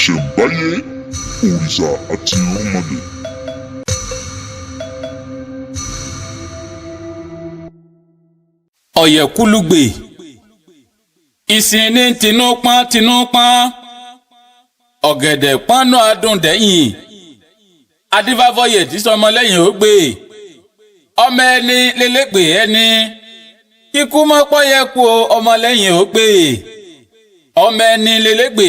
ìṣẹ̀ǹbáyé òrìṣà àti irúnmọlẹ̀. Ọ̀yẹ̀kúlùgbè ìsìn ní tinúpọ́n ọ̀gẹ̀dẹ̀ pọ́nú adùn dẹ́yìn adífáfọ́yẹ̀ tí sọmọlẹ́yìn ó gbé ọmọ ẹni lélẹ́gbè ẹni kíkú mọ́pọ́ yẹ kú ọmọlẹ́yìn ó gbé ọmọ ẹni lélẹ́gbè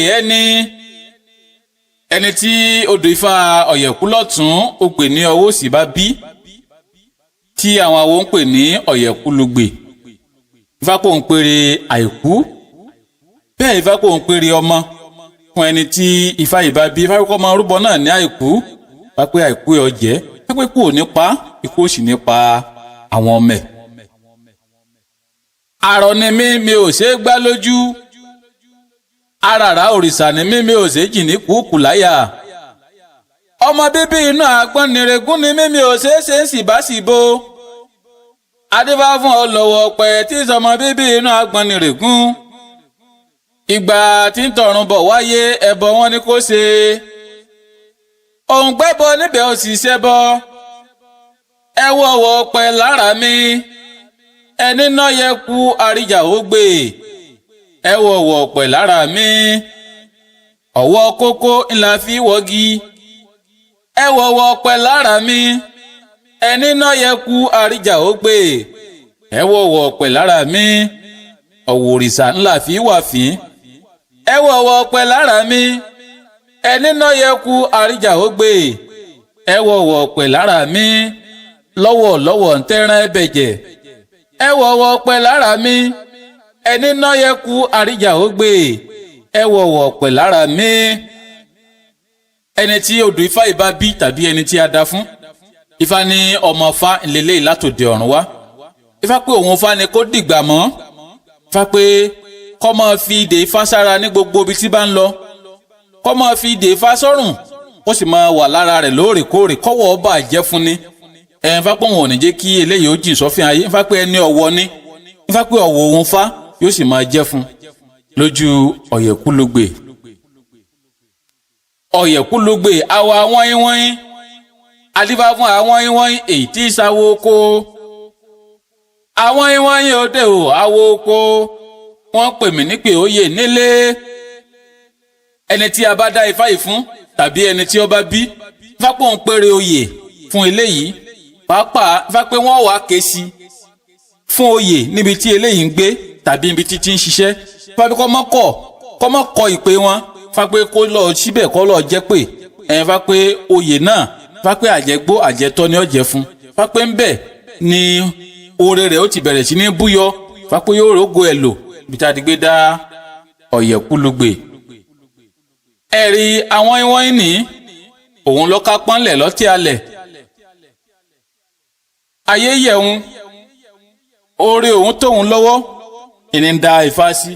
ẹni tí odò Ifá Ọ̀yẹ̀kú lọ́tún ó pè ní ọwọ́ òsì bá bí tí àwọn awo ń pè ní Ọ̀yẹ̀kúlùgbè. Ifá pò ń pèrè àìkú bẹ́ẹ̀ Ifá pò ń pèrè ọmọ fún ẹni tí Ifá yìí bá bí. Ifá kọ́ ọmọ rúbọ náà ní àìkú wá pé àìkú ẹ̀ ọ̀jẹ́ wá pé kú ò ní pa ikú ò sì ní pa àwọn ọmọ ẹ̀. Àrọ̀ ni mi ò ṣe é gbá lójú aràrá òrìṣà ni mi ò ṣe é jì ní kúkú láyà ọmọ bíbí inú Àgbọnnìrègún ni mi ò ṣe é ṣe ń síbáṣìbò adébá fún ọlọ́wọ́ ọ̀pẹ tí sọmọ bíbí inú Àgbọnnìrègún ìgbà tí ń tọ̀run bọ̀ wáyé ẹbọ wọn ni kò ṣe òun gbẹ́bọ níbẹ̀ ò sì ṣẹbọ ẹ wọ̀wọ̀ ọ̀pẹ lára mi ẹni náà yẹ kú àríjà ó gbé ẹ wọ̀wọ̀ ọ̀pẹ lára mi ọwọ́ kókó ńlá fi wọ́gi ẹ wọ̀wọ̀ ọ̀pẹ lára mi ẹni náà yẹ kú àríjà ó gbé ẹ wọ̀wọ̀ ọ̀pẹ lára mi ọ̀wọ̀ òrìṣà ńlá fi wà fín ẹ wọ̀wọ̀ ọ̀pẹ lára mi ẹni náà yẹ kú àríjà ó gbé ẹ wọ̀wọ̀ ọ̀pẹ lára mi lọ́wọ̀lọ́wọ̀ ń tẹ́ràn ẹbẹ̀jẹ̀ ẹ wọ̀wọ̀ ọ̀pẹ lára mi ẹni náà yẹ kú àríjà ó gbé ẹ wọ̀wọ̀ ọ̀pẹ lára mi. Ẹni tí odò Ifá yìí bá bí tàbí ẹni tí a dá fún Ifá ní ọmọ Fá ìlélẹ́yìí látòde ọ̀run wá. Ifá pé òun Fá ni kó dìgbà mọ́. Ifá pé kó máa fi ìdè Ifá sára ní gbogbo ibi tí bá ń lọ kó máa fi ìdè Ifá sọ́rùn kó sì máa wà lára rẹ̀ lóòrèkóòrè kọ́wọ́ ọba àjẹ́ fún ni. Ifá pé òun ò ní jẹ́ kí eléyìí ó jìn sọ́fìn ayé. Ifá pé ẹni ọ̀wọ̀ ni. Ifá pé ọ̀wọ̀ òun Fá yóò sì máa jẹ́ fún lójú Ọ̀yẹ̀kúlùgbè. Ọ̀yẹ̀kúlùgbè àwọ̀ àwọn ìwọ̀nyí adífá fún àwọn ìwọ̀nyí èyí tí ìsáwó oko àwọn ìwọ̀nyí òde ò àwọ̀ oko wọ́n pè mí nípè oyè nílé ẹni tí a bá dá Ifá yìí fún tàbí ẹni tí ó bá bí Ifá pò ń pèrè oyè fún eléyìí pàápàá Ifá pé wọ́n wàá ké sí fún oyè níbi tí eléyìí ń gbé tàbí níbi tí ń ṣiṣẹ́ Ifá pé kọ́ mọ́ kọ ìpè wọn Ifá pé kó lọ síbẹ̀ kó lọ jẹ́ pé Ifá pé oyè náà Ifá pé àjẹgbó àjẹtọ́ ni ó jẹ́ fún Ifá pé ń bẹ̀ ni oore rẹ̀ ó ti bẹ̀rẹ̀ sí ní búyọ Ifá pé yóò rógo ẹ̀ lò bí tá a ti gbé dá Ọ̀yẹ̀kúlùgbè. Ẹ̀rí àwọn ìwọ̀nyí ní òun ló ká pọ́nlẹ̀ lọ́tí alẹ̀ ayé yẹ̀hún oore òun tóun lọ́wọ́ ìní ń da Ifá sí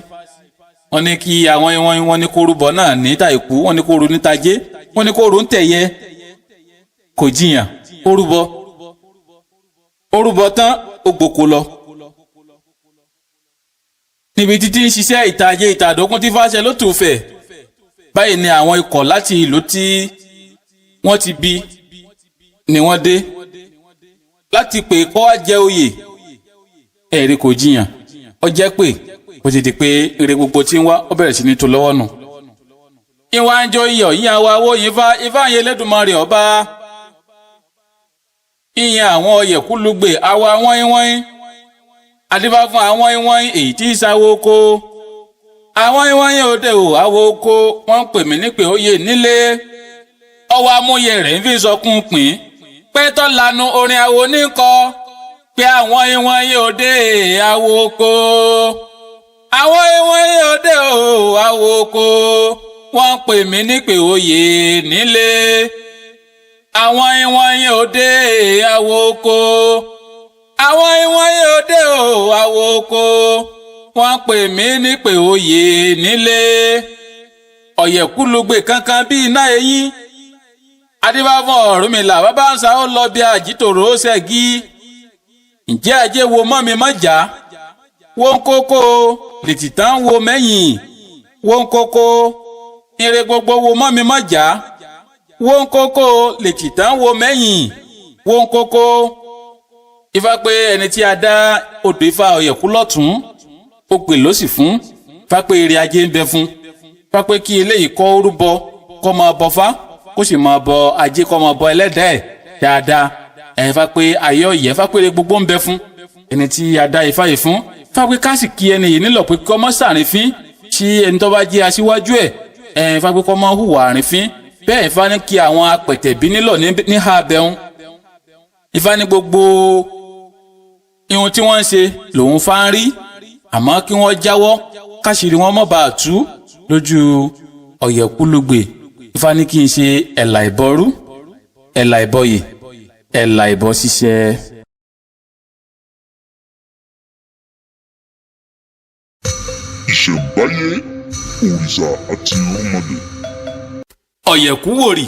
wọ́n ní kí àwọn ìwọ̀nyí wọ́n ní kó rúbọ náà ní tàìkú wọ́n ní kó ru ní tajé wọ́n ní kó ru ń tẹ̀yẹ kò jiyàn ó rúbọ tán ó gboko lọ níbi títí ń ṣiṣẹ́ ìtajé ìtàdókún tí Ifá ṣe ló tù fẹ̀ báyìí ni àwọn ikọ̀ láti ìlú tí wọ́n ti bí ni wọ́n dé láti pè kó wá jẹ oyè ẹ̀rí kò jiyàn ó jẹ́ pé ó ti di pé ire gbogbo tí ń wá ó bẹ̀rẹ̀ sí ní tó lọ́wọ́ nù. ìwà ń jó iyọ̀ yíyan wa wo Ifá yẹn Elédùmarè ọba ìyẹn àwọn Ọ̀yẹ̀kúlùgbè àwọ̀ àwọn ìwọ̀nyí adífá fún àwọn ìwọ̀nyí èyí tí ìsáwó oko àwọn ìwọ̀nyí òde ò àwọ̀ oko wọ́n pè mí nípè oyè nílé ọwọ́ amúyẹ rẹ̀ ń fi sọkún pín pé tó lanu orin àwo níkọ pé àwọn ìwọ̀nyí òde àwọ̀ oko àwọn ìwọ̀nyí òde ò àwọ̀ oko wọ́n pè mí nípè oyè nílé àwọn ìwọ̀nyí òde àwọ̀ oko àwọn ìwọ̀nyí òde ò àwọ̀ oko wọ́n pè mí nípè oyè nílé Ọ̀yẹ̀kúlùgbè kankan bí iná eyín adífá fún Ọ̀rúnmìlà bàbá ń sa ó lọ bí àjítòrò ó ṣẹ́gi ǹjẹ́ ajé wo mọ́ mi mọ́ jà wọ́n kókó lètìtàn wo mẹ́yìn wọ́n kókó ire gbogbo wo mọ́ mi mọ́ jà wo ń kókó lèkìtàn wo mẹ́yìn wo ń kókó. Ifá pé ẹni tí a dá odò Ifá Ọ̀yẹ̀kú lọ́tún ó pè lósì fún. Ifá pé ire ajé ń bẹ fún. Ifá pé kí eléyìí kọ́ rúbọ kó máa bọ Fá kó sì máa bọ ajé kó máa bọ ẹlẹ́dàá ẹ̀ dáadáa. Ifá pé ayé ọ̀yẹ́ Ifá pé ire gbogbo ń bẹ fún ẹni tí a dá Ifá yìí fún. Ifá pé ká sì kí ẹni yìí nílò pé kó má ṣàrífín tí ẹni tó bá jẹ́ aṣíwájú ẹ̀. Ifá pé kó má hùwà àrífín. Bẹ́ẹ̀ Ifá ní kí àwọn apẹ̀tẹ̀bí nílò ní ha abẹ́hùn. Ifá ní gbogbo ihun tí wọ́n ń ṣe lòun Fá ń rí àmọ́ kí wọ́n jáwọ́ káṣírí wọn má bàa tú lójú Ọ̀yẹ̀kúlùgbè. Ifá ní kí n ṣe ẹ̀là ìbọrú ẹ̀là ìbọyè ẹ̀là ìbọ ṣiṣẹ́. Ìṣẹ̀ǹbáyé òrìṣà àti irúnmọlẹ̀. Ọ̀yẹ̀kú wòrì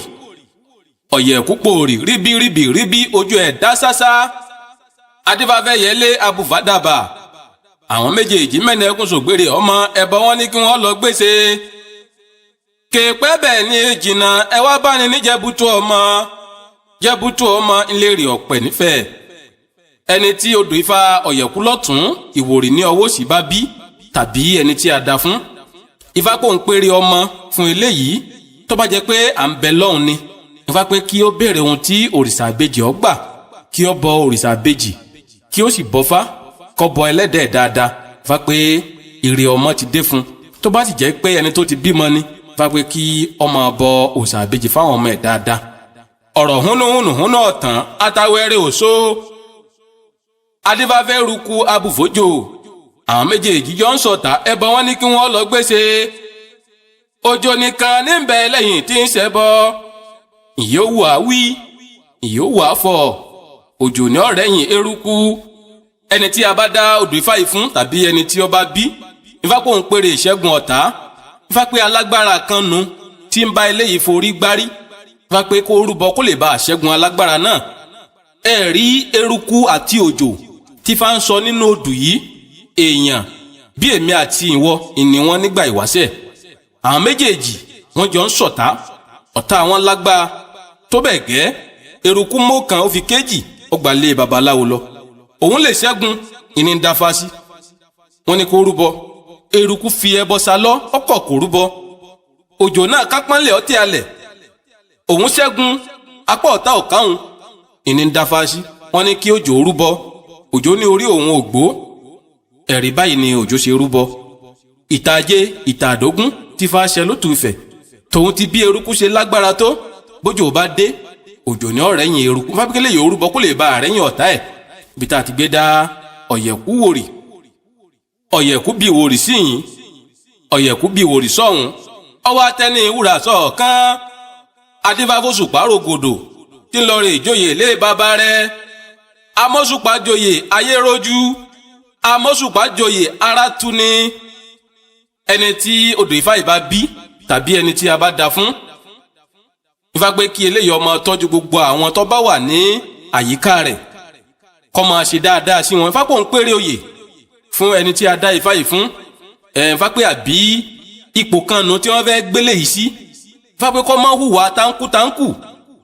Ọ̀yẹ̀kú pòrì ríbíríbí ríbí ojú ẹ̀ dá sásá. Adífáfẹ́yẹlé abùfádàbà àwọn méjèèjì mẹ́ni ẹkún sògbèrè ọmọ ẹbọ wọn ní kí wọ́n lọ gbèsè. Kèpẹ́ bẹ́ẹ̀ ni jìnnà ẹ wá bá ní níjẹ̀bútú ọmọ jẹ̀bútú ọmọ ńlẹ́rìí ọ̀pẹ nífẹ̀ẹ́. Ẹni tí odò Ifá Ọ̀yẹ̀kú lọ́tún ìwòrì ní ọwọ́ òsì bá bí tàbí ẹni tí a dá fún. Ifá pò ń péré ọmọ fún eléyìí tó bá jẹ́ pé à ń bẹ lọ́hùn ni. Ifá pé kí ó béèrè ohun tí òrìṣà àbejì ó gbà kí ó bọ òrìṣà àbejì kí ó sì bọ Fá kó bọ ẹlẹ́dẹ̀ dáadáa. Ifá pé ire ọmọ ti dé fún. Tó bá sì jẹ́ pé ẹni tó ti bímọ ni Ifá pé kí ọmọ bọ òrìṣà àbejì fáwọn ọmọ ẹ̀ dáadáa. Ọ̀rọ̀ húnúhúnú ọ̀tàn atawẹ́rẹ́ òṣó. Adífáfẹ́ ruku abùfójò àwọn méjèèjì jọ ń sọ̀tà ẹbọ wọn ní kí wọ́n lọ gbèsè. Òjò nìkan níbẹ̀ lẹ́yìn tí ń ṣẹbọ. Ìyówù àwí ìyówù àfọ̀ òjò ní ọ̀rẹ́yìn eruku. Ẹni tí a bá dá odò Ifá yìí fún tàbí ẹni tí ó bá bí Ifá pò ń pèrè ìṣẹ́gun ọ̀tá. Ifá pé alágbára kan nu tí ń bá eléyìí forí gbárí. Ifá pé kó rúbọ kó lè bá àṣẹ́gun alágbára náà. Ẹ rí eruku àti òjò tí Ifá ń sọ nínú odù yìí èèyàn bí èmi àti ìwọ ìní wọn nígbà ìwáṣẹ̀. Àwọn méjèèjì wọ́n jọ ń ṣọ̀tá ọ̀tá wọn lágbára tó bẹ́ẹ̀ gẹ́ eruku mọ́kàn ó fi kéjì ó gbà lé babaláwo lọ. Òun lè ṣẹ́gun ìní ń dáfá sí. Wọ́n ní kó rúbọ eruku fi ẹbọ salọ́ ọkọ̀ kò rúbọ. Òjò náà kápánlẹ̀ ọtí alẹ̀ òun ṣẹ́gun apá ọ̀tá ọ̀káhùn ìní ń dáfá sí. Wọ́n ní kí òjò rúbọ òjò ní orí òun ògbó. Ẹ̀rí báyìí ni òjò ṣe rúbọ. Ìtàjé ìtàdógún tí Ifá ṣẹ lótú Ifẹ̀ tòun ti bí eruku ṣe lágbára tó bójò bá dé òjò ní ọ̀rẹ́yìn eruku. Fábíkẹ́lẹ́ yóò rúbọ kó lè bá àrẹ́yìn ọ̀tá ẹ̀. Ibi tá a ti gbé dá Ọ̀yẹ̀kú wòrì. Ọ̀yẹ̀kú bí wòrì síyìn Ọ̀yẹ̀kú bí wòrì sọ́hùn ọwọ́ atẹ́ni wúrà sọ̀ọ̀kan. Adífáfóṣùpá rògòdò tí ń lọ rè ìjòyè lé bàbá rẹ̀. Amọ́ṣùpá joyè ayé rojú amọ́ṣùpá joyè ara tu ni. Ẹni tí odò Ifá yìí bá bí tàbí ẹni tí a bá dá fún Ifá pé kí eléyìí ọmọ tọ́jú gbogbo àwọn tó bá wà ní àyíká rẹ̀ kó máa ṣe dáadáa sí wọn. Ifá pò ń péré oyè fún ẹni tí a dá Ifá yìí fún. Ifá pé àbí ipò kan nù tí wọ́n fẹ́ gbélé yìí sí. Ifá pé kó máa hùwà táǹkù.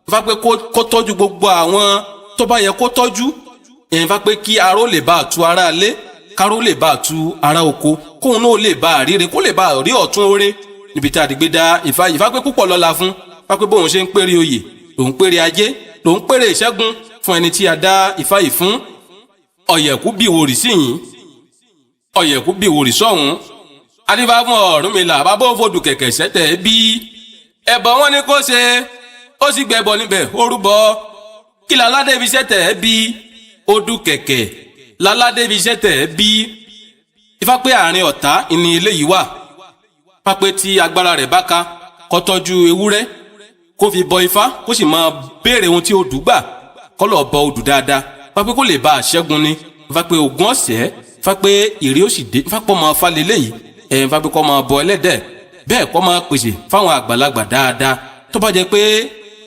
Ifá pé kó tọ́jú gbogbo àwọn tó bá yẹ kó tọ́jú. Ifá pé kí aró lè bá tu ara lé káró lè bá tu ara oko kóun náà lè bá ríre kó lè bá rí ọ̀tún oore. Níbi tí a ti gbé dá Ifá yìí Ifá pé púpọ̀ lọ́la fún. Ifá pé bóun ṣe ń péré oyè lòun péré ajé lòun péré ìṣẹ́gun fún ẹni tí a dá Ifá yìí fún. Ọ̀yẹ̀kú bí wòrì síyìn Ọ̀yẹ̀kú bí wòrì sọ́hùn. Adífá fún Ọ̀rúnmìlà bàbá òfodù kẹ̀kẹ́ sẹ́tẹ̀ bí ẹbọ wọn ní kó ṣe ó sì gbẹbọ níbẹ̀ ó rúbọ. Kí láládé fi sẹ́tẹ̀ bí odù kẹ̀kẹ́ láládé fi sẹ́tẹ̀ bí. Ifá pé àárín ọ̀tá ìní ilé yìí wà. Ifá pé tí agbára rẹ̀ bá ka kó tọ́jú ewúrẹ́ kó fi bọ Ifá kó sì máa béèrè ohun tí odù gbà kó lọ bọ odù dáadáa. Ifá pé kó lè bá àṣẹ́gun ni. Ifá pé ogun ọ̀sẹ̀ Ifá pé ìrì ó sì dé. Ifá pọ̀ máa falẹ̀ léyìí Ifá pé kó máa bọ ẹlẹ́dẹ̀ bẹ́ẹ̀ kó máa pèsè fáwọn àgbàlagbà dáadáa. Tó bá jẹ́ pé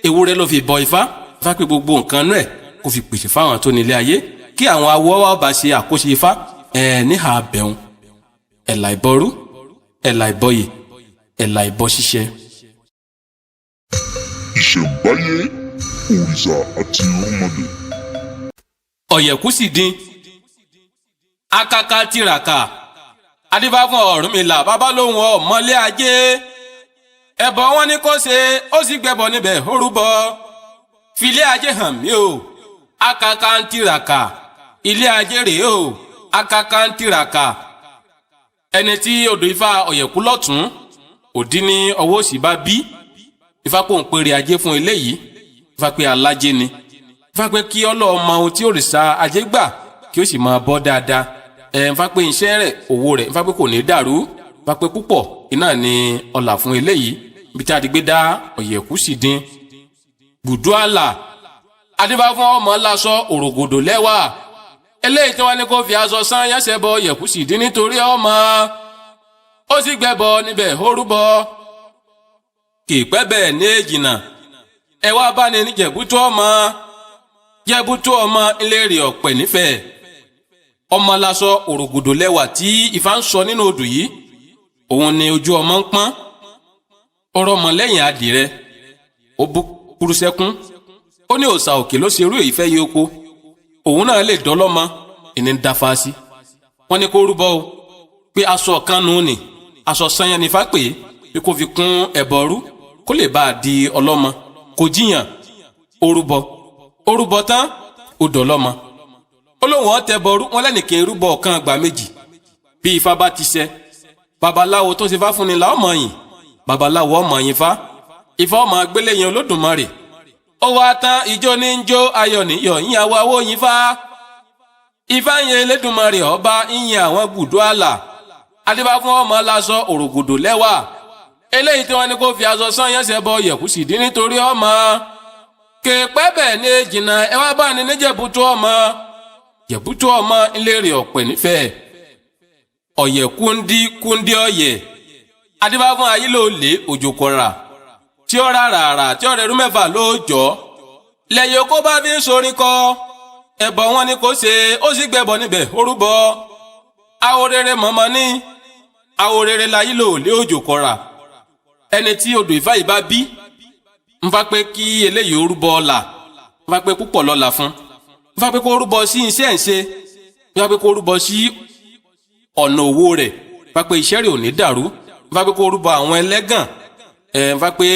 ewúrẹ́ ló fi bọ Ifá Ifá pé gbogbo nǹkan náà kó fi pèsè fáwọn tó nílé ayé kí àwọn awọ wa bá ṣe àkóso Ifá níhà bẹ̀rùn ẹ̀là ìbọrú ẹ̀là ìbọyè ẹ̀là ìbọ ṣíṣẹ. ìṣẹ̀ǹbáyé òrìṣà àti irúnmọlẹ̀. ọ̀yẹ̀kú sì dín akaka tìràkà adífá fún Ọ̀rúnmìlà bàbá lòun ọmọlé ajé ẹbọ wọn ní kó ṣe ó sì gbẹbọ níbẹ̀ ó rúbọ filé ajé hàn mí o akaka ń tìràkà ilé ajé rèé o akaka ń tìràkà ẹni tí odò Ifá ọ̀yẹ̀kú lọ́tún òdí ní ọwọ́ òsì bá bí Ifá kò ń pèrè ajé fún eléyìí Ifá pé alájé ni Ifá pé kí ọlọ́ọ̀mọ ohun tí òrìṣà ajé gbà kí ó sì máa bọ́ dáadáa Ifá pé iṣẹ́ rẹ̀ owó rẹ̀ Ifá pé kò ní dàrú Ifá pé púpọ̀ iná ni ọlà fún eléyìí bí tí a ti gbé dá ọ̀yẹ̀kú sì dín gbùdú àlà adífá fún ọmọ lásọ òrògòdò lẹ́wà eléyìí tí wọ́n ní kó fi aṣọ sán yẹ́sẹ̀ bọ ọ̀yẹ̀kú sì dín nítorí ọmọ ó sì gbẹ́bọ níbẹ̀ ó rúbọ kì í pẹ́ bẹ́ẹ̀ ní èjìnà ẹ wá bá ní jẹ̀bútú ọmọ jẹ̀bútú ọmọ ńlẹ́rìí ọ̀pẹ̀ nífẹ̀ẹ́ ọmọ lásọ òrògòdò lẹ́wà tí Ifá ń sọ nínú odù yìí òun ni ojú ọmọ ń pọ́n ọ̀rọ̀ ọmọ lẹ́yìn adìrẹ ó bú kúrúsẹ́kún ó ní òòṣà òkè ló ṣerú èyí fẹ́ yí oko òun náà lè dọ́lọ́mọ ìní ń dáfá sí wọ́n ní kó rúbọ o pé aṣọ kan nù ní aṣọ sanyẹn ní Ifá pè é pé kó fi kún ẹbọ rú kó lè bá a di ọlọ́mọ kò jiyàn ó rúbọ tán ó dọ́lọ́mọ ó lóun ọ̀tẹ̀ bọ̀rú wọn lẹ́nìkan rúbọ ọ̀kan àgbà méjì bí Ifá bá ti ṣẹ babaláwo tó ṣe fá fún ni la ọmọ yìn babaláwo ọmọ yìn Fá Ifá ọmọ agbéléyìn Olódùmarè ó wá tán ijó ní ń jó ayọ̀ níyọ̀ yín àwa owó yín Fá Ifá yìn Elédùmarè ọba yìn àwọn gbùdú àlà adífá fún ọmọ lásọ òrògòdò lẹ́wà eléyìí tí wọ́n ní kó fi aṣọ sán yẹ́sẹ̀ bọ ọ̀yẹ̀kú sì dín nítorí ọmọ kèèpẹ́ bẹ́ẹ̀ ní jìnnà ẹ wá bá ní níjẹ̀bútú ọmọ jẹ̀bútú ọmọ ńlẹ́rìí ọ̀pẹ̀ nífẹ̀ẹ́ ọ̀yẹ̀kúndí ọ̀yẹ̀ adífá fún ayílòlé òjòkọ̀rà tí ó rárá tí ó rẹ̀rú mẹ́fà lóòjọ́ lẹ́yìn kó bá fi ń sorin kọ ẹbọ wọn ni kò ṣe ó sì gbẹbọ níbẹ̀ ó rúbọ àwòrere mọ̀mọ́ ní àwòrere láyílòlé òjòkọ̀rà ẹni tí odò Ifá yìí bá bí ń fá pé kí eléyìí ó rúbọ ọ̀la ń fá pé púpọ̀ lọ́la fún ń fá pé kó rúbọ sí iṣẹ́ ìṣe ń fá pé kó rúbọ sí ọ̀nà owó rẹ̀ ń fá pé iṣẹ́ rẹ̀ ò ní dàrú ń fá pé kó rúbọ àwọn ẹlẹ́gàn ń fá pé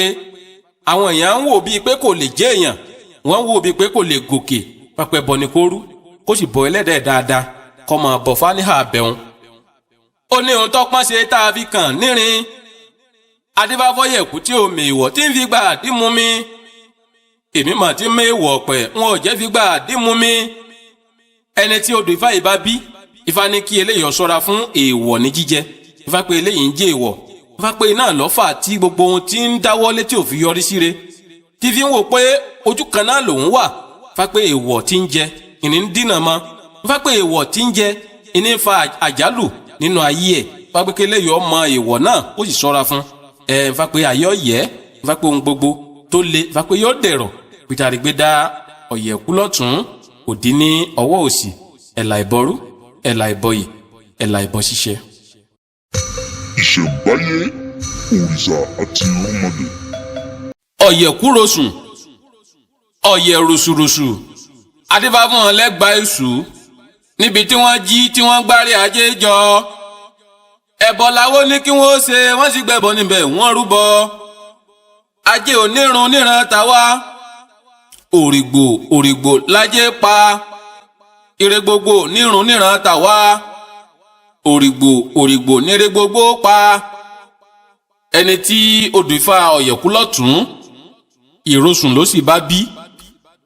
àwọn èèyàn ń wò bíi pé kò lè jẹ́ èèyàn wọ́n ń wò bíi pé kò lè gòkè ń fá pé bọ ni kó rú kó sì bọ ẹlẹ́dẹ̀ dáadáa kọ́ mọ̀ bọ̀ fáníhà bẹ̀rùn. ó ní ohun tọ́pọ́n ṣe tá a fi kàn nírin adífáfọ́yẹ̀kú tí omi ìwọ̀ tí ń fi gbà dímú mi èmi mà ti mé ìwọ̀ ọ̀pẹ̀ wọn ò jẹ́ fi gbà dímú mi ẹni tí odò Ifá yìí bá bí Ifá ní kí eléyìí ó ṣọ́ra fún èèwọ̀ ní jíjẹ Ifá pé eléyìí ń jẹ́ èèwọ̀ Ifá pé iná lọ́fà tí gbogbo ohun tí ń dáwọ́lé tí ò fi yọrí síre tí fi ń wò pé ojú kan náà lòun wà Ifá pé èèwọ̀ tí ń jẹ ìní ń dínà mọ́ Ifá pé èèwọ̀ tí ń jẹ ìní ń fa àjálù nínú ayé ẹ̀ Ifá pé eléyìí ó mọ èèwọ̀ náà ó sì ṣọ́ra fún Ifá pé ayọ̀ yẹ Ifá pé ohun gbogbo tó le Ifá pé yóò dẹ̀rọ̀ pítàrí gbé dá ọ̀yẹ̀kú lọ́tún òdí ní ọwọ́ òsì ẹ̀là ìbọrú ẹ̀là ìbọyè ẹ̀là ìbọ ṣíṣe. ìṣẹ̀ǹbáyé òrìṣà àti irúnmọlẹ̀. ọ̀yẹ̀kú rosùn ọ̀yẹ̀ rùsùrùsù adífá fún wọn lẹ́gbàá èṣù níbi tí wọ́n jí tí wọ́n gbárí ajé jọ ẹbọ làwọn ní kí wọ́n ṣe wọ́n sì gbẹbọ níbẹ̀ wọ́n rúbọ ajé onírun níran tàwa òrìgbò lájé pa ire gbogbo nírun níran tàwa òrìgbò níre gbogbo pa ẹni tí odò Ifá ọ̀yẹ̀kú lọ́tún ìrosùn ló sì bá bí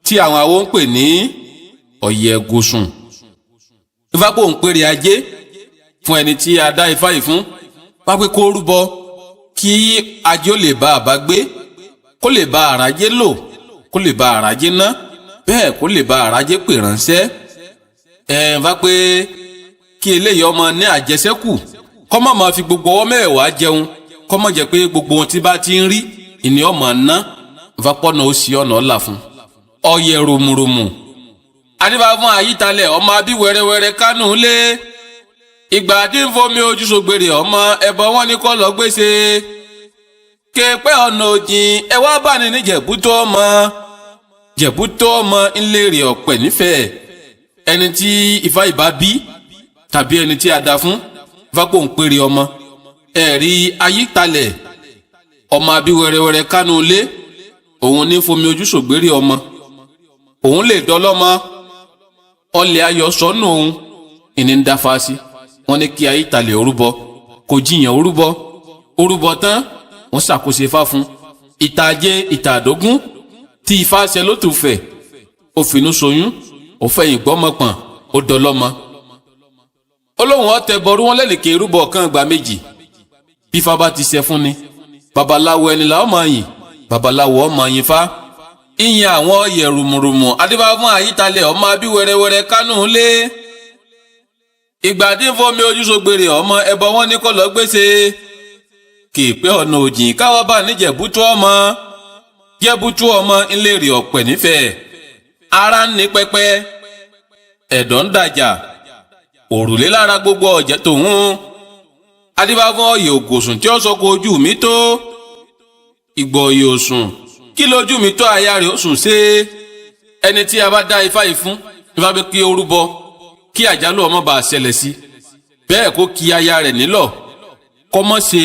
tí àwọn awo ń pè ní ọ̀yẹ̀gòsùn Ifá kò ń pèrè ajé fún ẹni tí a dá Ifá yìí fún wá pé kó rúbọ kí ajé ó lè bá àbá gbé kó lè bá àràjé lò kó lè bá àràjé ná bẹ́ẹ̀ kó lè bá àràjé pè ránṣẹ́ wá pé kí eléyìí ọmọ ní àjẹsẹ́kù kó má máa fi gbogbo ọwọ́ mẹ́wàá jẹun kó má jẹ́ pé gbogbo ohun tí bá ti ń rí ìní ọmọ ná wá pọ́nà ó sì ọ̀nà ọ̀la fún ọ̀yẹ̀ rùmùrùmù adífá fún àyítalẹ̀ ọmọ abí wẹ́rẹ́wẹ́rẹ́ kánú lé ìgbà tí ń fomi ojú sògbèrè ọmọ ẹbọ wọn ní kọ́ lọ gbèsè kéèpẹ́ ọ̀nà òjìn ẹ wá bá ní Jẹ̀bútú ọmọ. Jẹ̀bútú ọmọ ńlẹ́rì ọ̀pẹ̀ nífẹ̀ẹ́ ẹni tí Ifá ìbá bí tàbí ẹni tí a dá fún Ifá pò ń pèrè ọmọ. ẹ̀rí Ayítalẹ̀ ọmọ abí wẹ́rẹ́wẹ́rẹ́ kánú ilé òun ní fomi ojú ṣògbérí ọmọ. òun lè dọ́lọ́mọ ọlẹ̀ ayọ̀ sọ́nù òun ìní ń dáfá sí. wọ́n ní kí Ayítalẹ̀ orúbọ kò jiyàn orúbọ tán wọ́n ṣàkóso Ifá fún. ìtàjẹ ìtàdógún tí Ifá ṣe ló tún fẹ̀ ó finú ṣoyún ó fẹ̀yìn gbọ́mọpọ̀n ó dọ́lọ́mọ. olóhùn ọ̀tẹ̀ bọ̀rú wọn lẹ́nìkẹ́ irúbọ kan gbà méjì bí Ifá bá ti ṣe fún ni babaláwo ẹni là ọmọ yìn babaláwo ọmọ yìn Fá. ìyìn àwọn ọyẹ rùmùrùmù adébá fún Ayítalẹ̀ ọmọ abí wẹ́rẹ́wẹ́rẹ́ kánú lé. ìgbà tí ń fọmi ojú ṣògbèrè ọmọ ẹbọ wọn ní kọlọ gbèsè. kéèpẹ́ ọ̀nà òjìn káwọ́ bá ní Jẹ̀bútú ọmọ. Jẹ̀bútú ọmọ ńlẹ́rì ọ̀pẹ̀ nífẹ̀ẹ́ ara ń ní pẹ́pẹ́ ẹ̀dọ̀ ń dàjà òrùlé lára gbogbo ọ̀jẹ̀ tòun. adébá fún ọyẹ ògòsùn tí ó sọ kó ojú mi tó. ìgbọ̀ ọyẹ òsùn kí lójú mi tó aya rẹ̀ ó sùn ṣe. ẹni tí a bá dá Ifá yìí fún Ifá bí kí orúbọ kí àjálù ọmọ bá ṣẹlẹ̀ sí. bẹ́ẹ̀ kó kí aya rẹ̀ nílọ̀ kọ́ mọ́ ṣe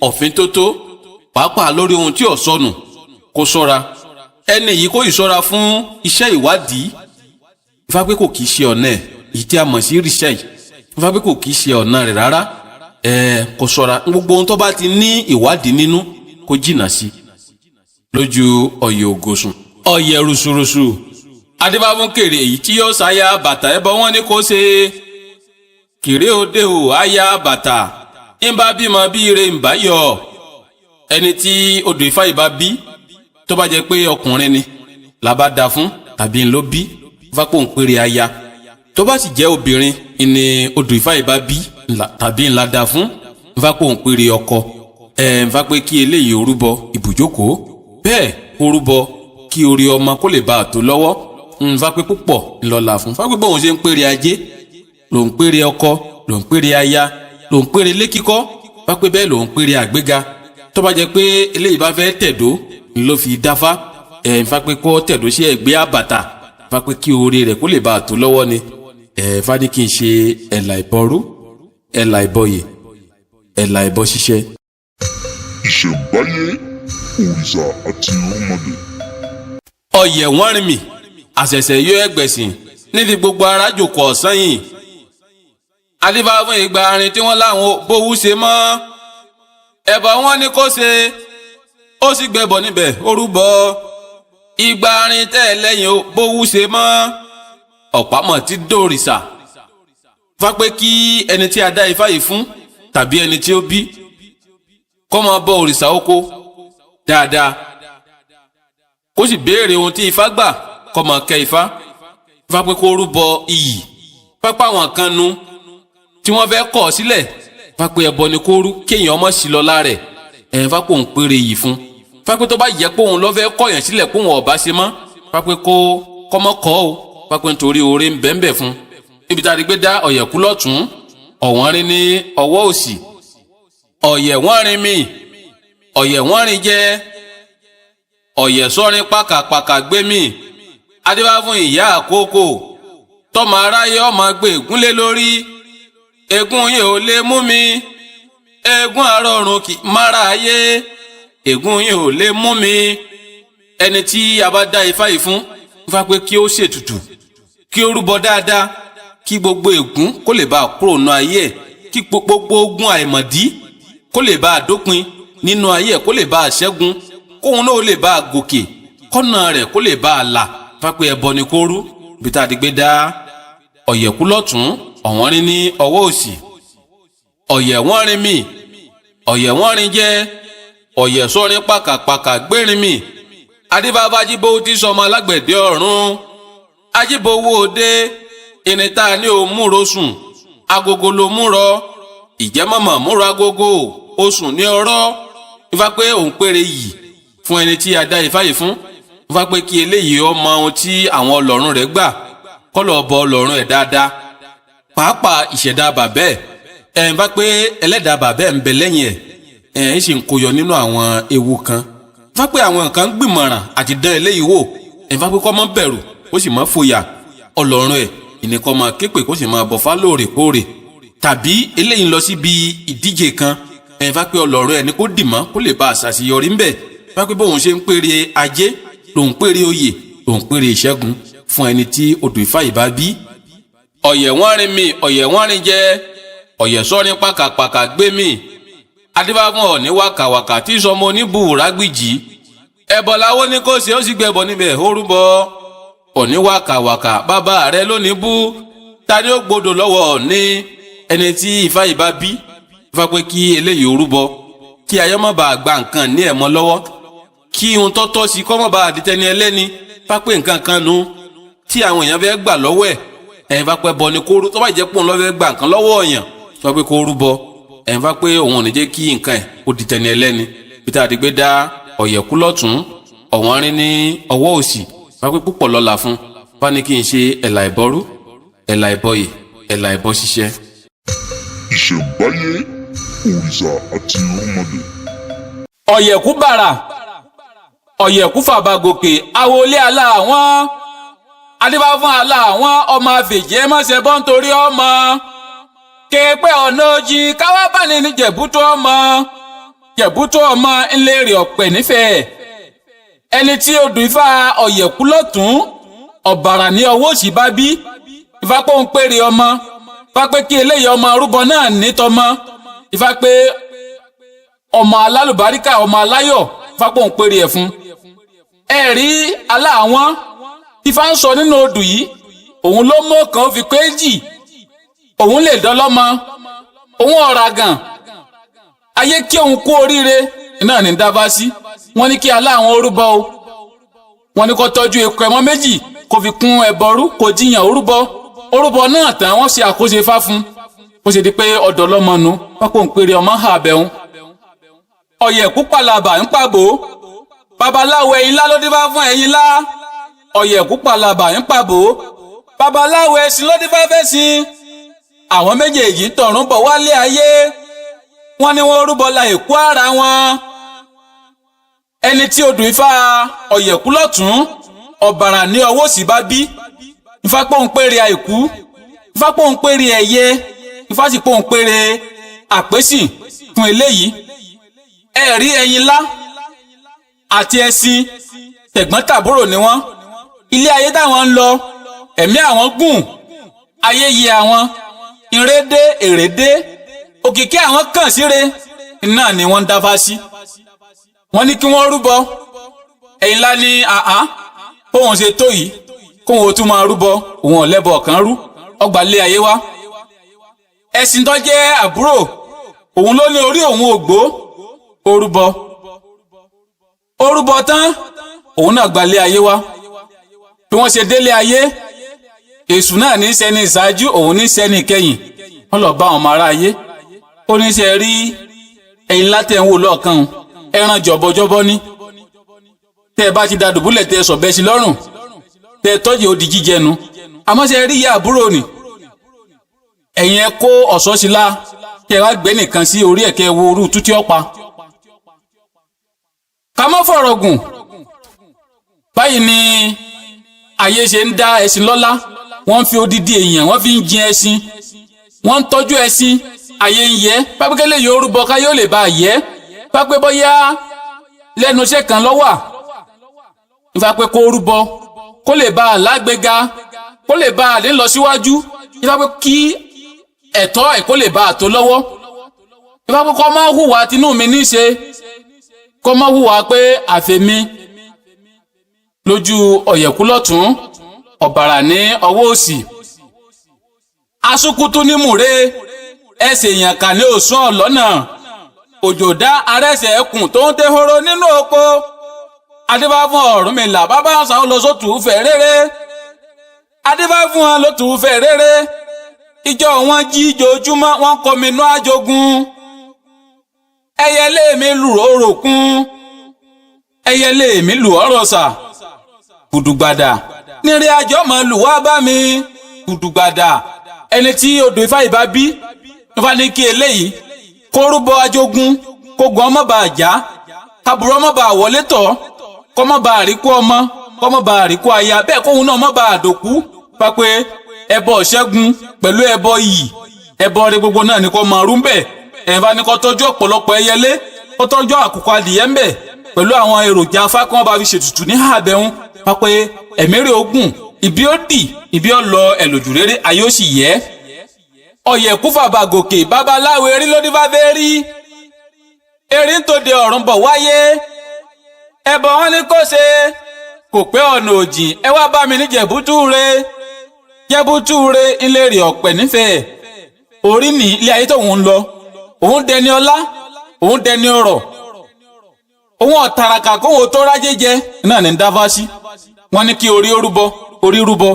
ọ̀fin tótó pàápàá lórí ohun tí ò sọnù kó ṣọ́ra. ẹni yìí kó ìṣọ́ra fún iṣẹ́ ìwádìí. Ifá pé kò kìí ṣe ọ̀nà ẹ̀ èyí tí a mọ̀ sí research. Ifá pé kò kìí ṣe ọ̀nà rẹ̀ rárá. kó ṣọ́ra gbogbo ohun tó bá ti ní ìwádìí nínú kó jìnnà sí. lójú ọyẹ ògòsùn ọyẹ rùsùrùsù adébáfún kèrè èyí tí yóò ṣàyà bàtà ẹbọ wọn ní kó ṣe. kèrè òde ò àyà bàtà ń bá bímọ bí ire ń bá yọ. ẹni tí odò Ifá ìbá bí tó bá jẹ́ pé ọkùnrin ni la bá dá fún tàbí ń ló bí Ifá pò ń pèrè aya. tó bá sì jẹ́ obìnrin ni odò Ifá ìbá bí tàbí ńlá dá fún Ifá pò ń pèrè ọkọ. Ifá pé kí eléyìí orúbọ ibùjókòó bẹ́ẹ̀ orúbọ kí orí ọmọ kó lè bá a tó lọ́wọ́. Ifá pé púpọ̀ ńlọlá fún. Ifá pé bóun ṣe ń pèrè ajé ló ń pèrè ọkọ ló ń pèrè aya ló ń pèrè ilé kíkọ́. Ifá pé bẹ́ẹ̀ ló ń pèrè àgbéga. tó bá jẹ́ pé eléyìí bá fẹ́ tẹ̀dó ló fi dáfá. Ifá pé kó tẹ̀dó sí ẹ̀gbẹ́ àbàtà. Ifá pé kí orí rẹ̀ kó lè bá a tó lọ́wọ́ ni. Ifá ní kí n ṣe ẹ̀là ìbọrú ẹ̀là ìbọyè ẹ̀là ìbọ ṣíṣẹ́. ìṣẹ̀ǹbáyé òrìṣà àti irúnmọlẹ̀. ọyẹ wọn rìn mí àṣẹ̀ṣẹ̀ yọ ẹgbẹ̀sìn níbi gbogbo ara jòkó ọ̀sán yìí. adébá fún ìgbà arin tí wọ́n láwọn bówú ṣe mọ́. ẹbọ wọn ní kó ṣe ó sì gbẹbọ níbẹ̀ orúbọ. ìgbà arin tẹ́ lẹ́yìn bówú ṣe mọ́. ọ̀pámọ̀ ti dòrìṣà. Fá pé kí ẹni tí a dá Ifá yìí fún tàbí ẹni tí ó bí kó máa bọ òrìṣà oko dáadáa kó sì béèrè ohun tí Ifá gbà kó máa kẹ́ Ifá. Fá pé kó rúbọ iyì pápá àwọn kan nu tí wọ́n fẹ́ kọ̀ sílẹ̀. Fá pé ẹbọ ni kó rú kéèyàn ọmọ sí lọ́lá rẹ̀. Fá pé òun péré iyì fún. Fá pé tó bá yẹ pé òun lọ́ fẹ́ kọ̀yàn sílẹ̀ kó òun ọ̀bá ṣe mọ́. Fá pé kó kọ́mọ́ kọ́ o. Fá pé nítorí oore ń bẹ́ẹ̀ bẹ́ẹ̀ fún. Ibi tá a di gbé dá ọ̀yẹ̀kú lọ́tún ọ̀wọ́n rin ní ọwọ́ òsì. ọ̀yẹ̀ wọ́n rin mi ọ̀yẹ̀ wọ́n rin jẹ́ ọ̀yẹ̀ sọ́rin pàkàpàkà gbé mi. adébá fún ìyá àkókò tọmọ aráyé ọmọ gbé ègúnlé lórí. ègún yìí ò lè mú mi ègún àrọ̀rùn kì mára ayé ègún yìí ò lè mú mi. ẹni tí a bá dá Ifá yìí fún Ifá pé kí ó ṣètùtù kí ó rúbọ dáadáa kí gbogbo ègún kó lè bá a kúrò nínú ayé ẹ̀ kí gbogbo ogun àìmọ̀dí kó lè bá a dópin nínú ayé ẹ̀ kó lè bá a ṣẹ́gun kóun náà lè bá a gòkè kọ́nà rẹ̀ kó lè bá a là. Fá pé ẹbọ ni kó rú bí tá a di gbé dá ọ̀yẹ̀kú lọ́tún ọ̀wọ́n rin ní ọwọ́ òsì. ọ̀yẹ̀ wọ́n rin mi ọ̀yẹ̀ wọ́n rin jẹ́ ọ̀yẹ̀ sọ́rin pàkàpàkà gbérin mi. adébábá jíbó tí sọmọ alágbẹ̀dẹ ọ̀run ajíbówó òde ìrìntà ní o múro sùn agogo ló múrọ ìjẹ́mọ̀mọ̀ múra agogo oṣù ní ọ̀rọ̀. Ifá pé òun péré yìí fún ẹni tí a dá Ifá yìí fún. Ifá pé kí eléyìí ọmọ ohun tí àwọn ọlọ́run rẹ̀ gbà kọ́lọ̀ bọ ọlọ́run ẹ̀ dáadáa pàápàá ìṣẹ̀dá bàbẹ́ ẹ̀. Ifá pé ẹlẹ́dàá bàbẹ́ ń bẹ lẹ́yìn ẹ̀ ń ṣe ń kóyọ nínú àwọn ewu kan Ifá pé àwọn nǹkan gbìmọ̀ràn àti dán eléyìí wò Ifá pé kó má bẹ̀rù ó sì má fòyà Ọlọ́run ẹ̀ ìnìkan máa képe kó sì máa bọ̀fá lóòrèkóòrè tàbí eléyìí ń lọ síbi ìdíje kan Ifá pé Ọlọ́run ẹ̀ ní kó dìmọ́ kó lè bá àṣàṣeyọrí ńbẹ̀ Ifá pé bóun ṣe ń pèrè ajé lòun pèrè oyè lòun pèrè ìṣẹ́gun fún ẹni tí odù Ifá yìí bá bí. ọ̀yẹ̀ wọ́n rin mi ọ̀yẹ̀ wọ́n rin jẹ ọ̀yẹ̀ sọ́rin pàkàpàkà gbé mi adébáfún ọ̀ní wàkàwàkà tí sọmọ oníbù rágbìjì ẹbọ làwọn ní kò ṣe ó sì gbẹbọ níbẹ̀ ó rúbọ ọ̀ní wàkàwàkà bàbá rẹ lónìí bú ta ni ó gbọ́dọ̀ lọ́wọ́ ní ẹni tí Ifá yìí bá bí Ifá pé kí eléyìí ó rúbọ kí ayọ́ má bàa gba nǹkan ní ẹ̀mọ́ lọ́wọ́ kí ohun tọ́tọ́ sí kọ́ má bàa dìtẹ́ni ẹlẹ́ni Ifá pé nǹkan kan nu tí àwọn èèyàn fẹ́ gbà lọ́wọ́ ẹ̀ Ifá pé bọ ni kó rú tó bá jẹ́ pé òun ló fẹ́ gba nǹkan lọ́wọ́ èèyàn Ifá pé kó rúbọ Ifá pé òun ò ní jẹ́ kí nǹkan ẹ̀ ó dìtẹ́ni ẹlẹ́ni Peter Adigbe dá ọ̀yẹ̀kú lọ́tún ọ̀wọ́n rin ní ọwọ́ òsì Ifá pé púpọ̀ lọ́la fún Ifá ní kí n ṣe ẹ̀là ìbọrú ẹ̀là ìbọyè ẹ̀là ìbọ ṣiṣẹ́. Ìṣẹ̀ǹbáyé òrìṣà àti irúnmọlẹ̀. ọ̀yẹ̀kú bàrà ọ̀yẹ̀kú fàbàgòkè àwọlé aláwọn adébáfún aláwọn ọmọ àfèjẹ́ mọ́sẹ̀ bọ́ nítorí ọmọ kéèpé ọ̀nà ojì káwábàní ní jẹ̀bútú ọmọ ńlẹ́rì ọ̀pẹ̀ nífẹ̀ẹ́ ẹni tí odù Ifá ọ̀yẹ̀kú lọ́tún ọ̀bàrà ní ọwọ́ òsì bá bí Ifá pé òun péré ọmọ Ifá pé kí eléyìí ọmọ arúbọ náà nítọmọ Ifá pé ọmọ alálùbáríkà ọmọ aláyọ̀ Ifá pé òun péré ẹ̀ fún ẹ̀rí aláwọn Ifá ń sọ nínú odù yìí òun ló mú kan fi péjì òun lè dọ́lọ́mọ òun ọ̀ràgàn ayé kí òun kú oríire náà ní dábàá sí wọ́n ní kí aláwọn orúbọ o wọ́n ní kó tọ́jú ikú ẹmọ méjì kó fi kún ẹbọrú kó jiyàn orúbọ náà tán wọ́n ṣe àkóso Ifá fún ó ṣe di pé ọ̀dọ̀ lọ́mọ nu wọ́n kò ń pèrè ọmọ hà bẹ̀hún. ọ̀yẹ̀kú pàlàbà ń pàbò babaláwo ẹ̀yìn lá ló dífá fún ẹ̀yìn lá ọ̀yẹ̀kú pàlàbà ń pàbò babaláwo ẹ̀sìn ló dífá fẹ́sìn àwọn méjèèjì tọ̀run bọ̀ wálé ayé wọ́n ní wọ́n rúbọ la èkú ara wọn ẹni tí odù Ifá ọ̀yẹ̀kú lọ́tún ọ̀bàrà ní ọwọ́ òsì bá bí Ifá pòun péré àìkú Ifá pòun péré ẹ̀yẹ Ifá sì pòun péré àpésì fún eléyìí ẹ̀rí ẹ̀yìn lá àti ẹṣin tẹ̀gbọ́n tàbúrò ni wọ́n ilé ayé táwọn ń lọ ẹ̀mí àwọn gùn ayé yẹ àwọn ìrédé èrèdé òkìkí àwọn kàn síre náà ni wọ́n ń dáfá sí wọ́n ní kí wọ́n rúbọ ẹ̀yìn lá ní àá bóun ṣe tó yìí kóun ó tún máa rúbọ òun ọ̀lẹ́bọ kan rú ọgbà lé ayé wá ẹṣin tó jẹ́ àbúrò òun ló ní orí òun ògbó orúbọ tán òun náà gbalé ayé wá bí wọ́n ṣe délé ayé èṣù náà ní sẹ́ni ìṣáájú òun ní sẹ́ni ìkẹyìn wọ́n lọ bá àwọn ọmọ ará ayé ó ní ṣe rí ẹ̀yin látẹ̀ ń wò lọ́ọ̀kan ẹran jọ̀bọ̀jọ̀bọ̀ ní tẹ́ ẹ bá ti da dùbúlẹ̀ tẹ́ ẹ sọ̀bẹ́ sí lọ́rùn tẹ́ ẹ tọ́jú ó di jíjẹnu àmọ́ ṣe rí ìyá àbúrò ni ẹ̀yin ẹ kó ọ̀ṣọ́ sí lá kẹ́ ẹ wá gbé nìkan sí orí ẹ̀kẹ́ wo orú tútí ọ̀pá ká má fọ̀rọ̀ gùn báyìí ni ayé ṣe ń dá ẹṣin lọ́lá wọ́n ń fi odidi èèyàn wọ́n fi ń jin ẹṣin wọ́n ń tọ́jú ẹṣin ayé ń yẹ pápẹ́kẹ́lẹ́ yóò rúbọ ká yóò lè bá a yẹ pápẹ́ bóyá lẹ́nu iṣẹ́ kan lọ́wà Ifá pé kó rúbọ kó lè bá a lágbéga kó lè bá a lè lọ síwájú Ifá pé kí ẹ̀tọ́ ẹ̀ kó lè bá a tó lọ́wọ́ Ifá pé kó má hùwà tinú mi níṣe kó má hùwà pé àfẹ̀mí lójú ọ̀yẹ̀kú lọ́tún ọ̀bàrà ní ọwọ́ òsì asúkútú ní mùré ẹsẹ̀ èèyàn kà ní òsùn ọ̀lọ́nà òjò dá arẹ́sẹ̀ ẹkùn tó ń tẹ́hóró nínú oko adébá fún Ọ̀rúnmìlà bàbá àṣà lọ sótù fẹ́ rere adébá fún wọn ló tù fẹ́ rere ìjọ wọn jí jojúmọ́ wọn kọminú àjogún ẹyẹlé mi lù oròkun ẹyẹlé mi lù ọ̀rọ̀sà Gùdùgbàdà nírìn àjò mọ lù wá bá mi Gùdùgbàdà ẹni tí odò Ifá ìbá bí Ifá ní kí eléyìí kó rúbọ àjogún kógun ọmọ bá jà kábùrú ọmọ bá wọlé tọ̀ kọ́mọ bá àríkú ọmọ kọ́mọ bá àríkú aya bẹ́ẹ̀ kóhun náà ọmọ bá àdòkú pápé ẹbọ ṣẹ́gun pẹ̀lú ẹbọ iyì ẹbọ rẹ gbogbo náà ní kò máa rú bẹ́ẹ̀ ẹ̀fà ní kó tọ́jú ọ̀pọ̀lọpọ̀ ẹyẹlé kó tọ́jú àkùkọ adìyẹ ńbẹ̀ pẹ̀lú àwọn èròjà afá kí wọ́n bá fi ṣètùtù ní àbẹ̀hún pápé ẹ̀mẹ́rẹ̀ ogun ibi ó dì ibi ó lọ ẹ̀lòjù rere ayé ó sì yẹ ọ̀yẹ̀kú fàbà gòkè babaláwo erí ló dífá fẹ́ rí erin tó de ọ̀run bọ̀ wáyé ẹbọ wọn ní kó ṣe kò pé ọ̀nà òjì ẹ wá bá mi ní jẹ̀bútúre ńlẹ̀ rè ọ̀pẹ̀ nífẹ̀ẹ́ orí ní ilé ayé tó ń lọ òun dẹni ọlá òun dẹni ọrọ̀ òun ọ̀tàràkà kóhun tó rájé jẹ náà ní dáfásí wọn ní kí orí rúbọ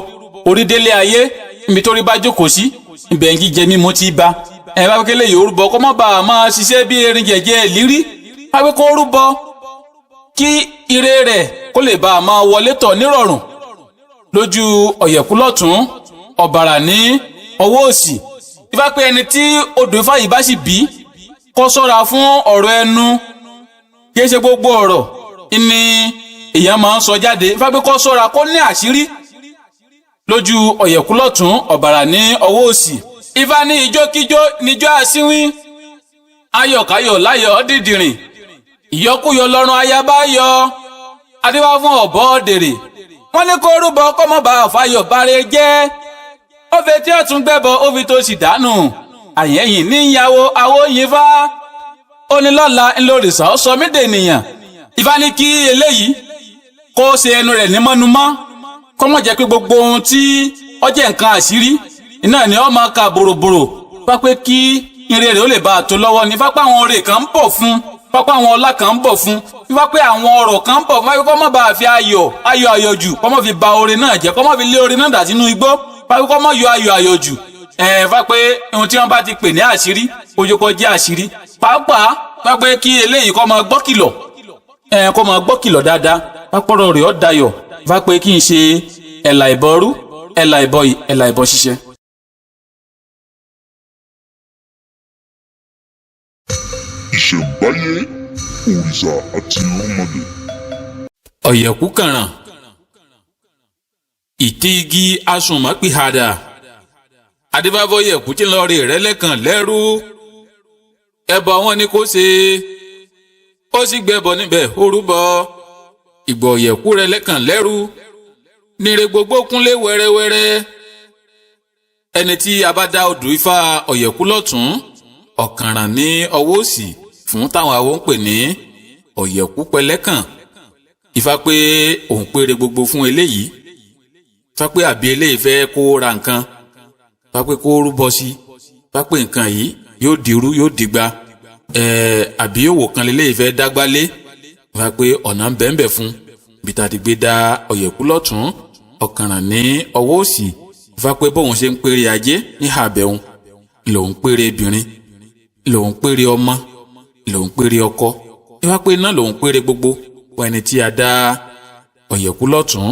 orí délé ayé ibi tó rí bá jókòó sí ibẹ̀ ń jíjẹ mímu ti bá ẹ bá kékeré yìí rúbọ kó má bàa máa ṣiṣẹ́ bí erin jẹ̀jẹ̀ lírí wá pé kó rúbọ kí ire rẹ̀ kó lè bàa máa wọlé tọ̀ nírọ̀rùn lójú ọ̀yẹ̀kú lọ́tún ọ̀bàrà ní ọwọ́ òsì ìfá pé ẹni tí odò Ifá yìí bá sì bí kó ṣọ́ra fún ọ̀rọ̀ ẹnu kí ẹ ṣe gbogbo ọ̀rọ̀ ni èèyàn máa ń sọ jáde ìfá pé kó ṣọ́ra kó ní àṣírí lójú ọ̀yẹ̀kú lọ́tún ọ̀bàrà ní ọwọ́ òsì Ifá ní ijókíjó níjó àsíwín ayọ̀káyọ̀ láyọ̀ dídìrìn ìyọkúyọ lọ́rùn ayaba yọ adéwá fún ọ̀bọ dèrè wọ́n ní kó rúbọ kọ́mọ́ bá àfàyọ̀ báre jẹ́ ó fi tí ó tún gbẹ́bọ ó fi tó sì dànù àyẹ̀yìn níyàwó awóyin Ifá ó ní lọ́la ńlórìṣà ó sọ mí dènìyàn Ifá ní kí eléyìí kó ṣe ẹnu rẹ̀ ní mọ́numọ́ kó mọ̀ jẹ́ pé gbogbo ohun tí ó jẹ́ nǹkan àṣírí iná ni ó máa ka bòròbòrò pápé kí ire rẹ̀ ó lè bá a tó lọ́wọ́ ní Ifá pé àwọn oore kan ń bọ̀ fún pápá àwọn ọlá kan ń bọ̀ fún Ifá pé àwọn ọ̀rọ̀ kan ń bọ̀ fún kó má bàa fi ayọ̀ jù kó má fi ba oore náà jẹ́ kó má fi lé oore náà dà sínú igbó pápá kó má yọ ayọ̀ jù Ifá pé ohun tí wọ́n bá ti pè ní àṣírí ojú kó jẹ́ àṣírí pàápàá pápá kí eléyìí kó máa gbọ́ kìlọ̀ kó máa gbọ́ kìlọ̀ dáadáa pápọ̀rọ̀ rẹ̀ ó dayọ̀ Ifá pé kí n ṣe ẹ̀là ìbọrú ẹ̀là ìbọyì ẹ̀là ìbọ ṣiṣẹ́. ìṣẹ̀ǹbáyé òrìṣà àti irúnmọlẹ̀. ọ̀yẹ̀kú kànràn ìtì igi asùnmọ́pìhàdà adébábọ̀yẹ̀kú tí ń lọ rí rẹ̀ lẹ́kàn lẹ́rú ẹbọ wọn ni kò ṣe ó sì gbẹbọ níbẹ̀ ó rúbọ ìgbọ̀ ọ̀yẹ̀kú rẹ̀ lẹ́kàn lẹ́rú nire gbogbo kúnlé wẹ́rẹ́wẹ́rẹ́ ẹni tí a bá dá odù Ifá ọ̀yẹ̀kú lọ́tún ọ̀kànràn ní ọwọ́ òsì fún táwọn àwọn ń pè ní ọ̀yẹ̀kú pẹlẹ́kàn Ifá pé òun péré gbogbo fún eléyìí Ifá pé àbí eléyìí fẹ́ kó ra nǹkan Ifá pé kó rúbọ sí Ifá pé nǹkan yìí yóò dirú yóò dìgbà àbí òwò kan leléyìí fẹ́ dágbálé Ifá pé ọ̀nà ń bẹ́ẹ̀ bẹ́ẹ̀ fún bí ta ti gbé dá ọ̀yẹ̀kú lọ́tún ọ̀kànràn ní ọwọ́ òsì Ifá pé bóun ṣe ń péré ajé ní àbẹ̀hún lòun péré obìnrin lòun péré ọmọ lòun péré ọkọ Ifá pé náà lòun péré gbogbo wọ ẹni tí a dá ọ̀yẹ̀kú lọ́tún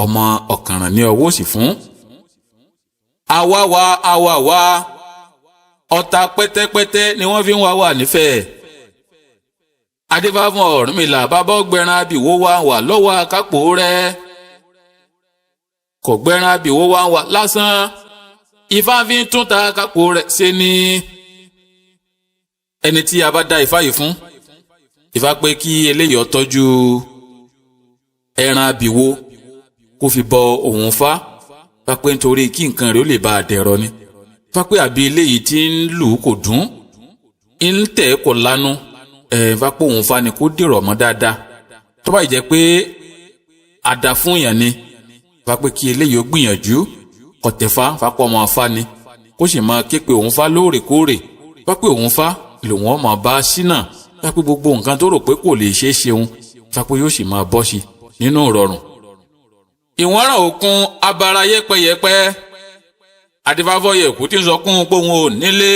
ọmọ ọ̀kànràn ní ọwọ́ òsì fún. àwa wa ọ̀tá pẹ́tẹ́pẹ́tẹ́ ni wọ́n fi ń wá wà nífẹ̀ẹ́ adébá fún Ọ̀rúnmìlà bàbá ọgbẹ̀rán abìwó wà lọ́wọ́ akápò rẹ̀ kò gbẹ̀rán abìwó wà lásán Ifá fi ń tún ta akápò rẹ̀ ṣe ni ẹni tí a bá dá Ifá yìí fún Ifá pé kí eléyìí ó tọ́jú ẹran abìwó kó fi bọ òun Fá Ifá pé nítorí kí nǹkan rẹ̀ ó lè bá a dẹ̀rọ ni Ifá pé àbí eléyìí tí ń lù kò dún ń tẹ̀ kò lanu Ifá pé òun Fá ni kó dèrò mọ́ dáadáa tó bá jẹ́ pé àdá fún yàn ni Ifá pé kí eléyìí ó gbìyànjú kọ̀tẹ̀fá Ifá pé ọmọ Fá ni kó sì máa ké pe òun Fá lóòrèkóòrè Ifá pé òun Fá lòun ọmọ bá ṣínà Ifá pé gbogbo nǹkan tó rò pé kò lè ṣeé ṣeun Ifá pé yóò sì máa bọ́ sí nínú ìrọ̀rùn. ìwọ̀nràn òkun abara yẹ́pẹ́yẹ́pẹ́ adébáfọ̀yẹ̀kú tí ń sọ kún un pé òun ò nílé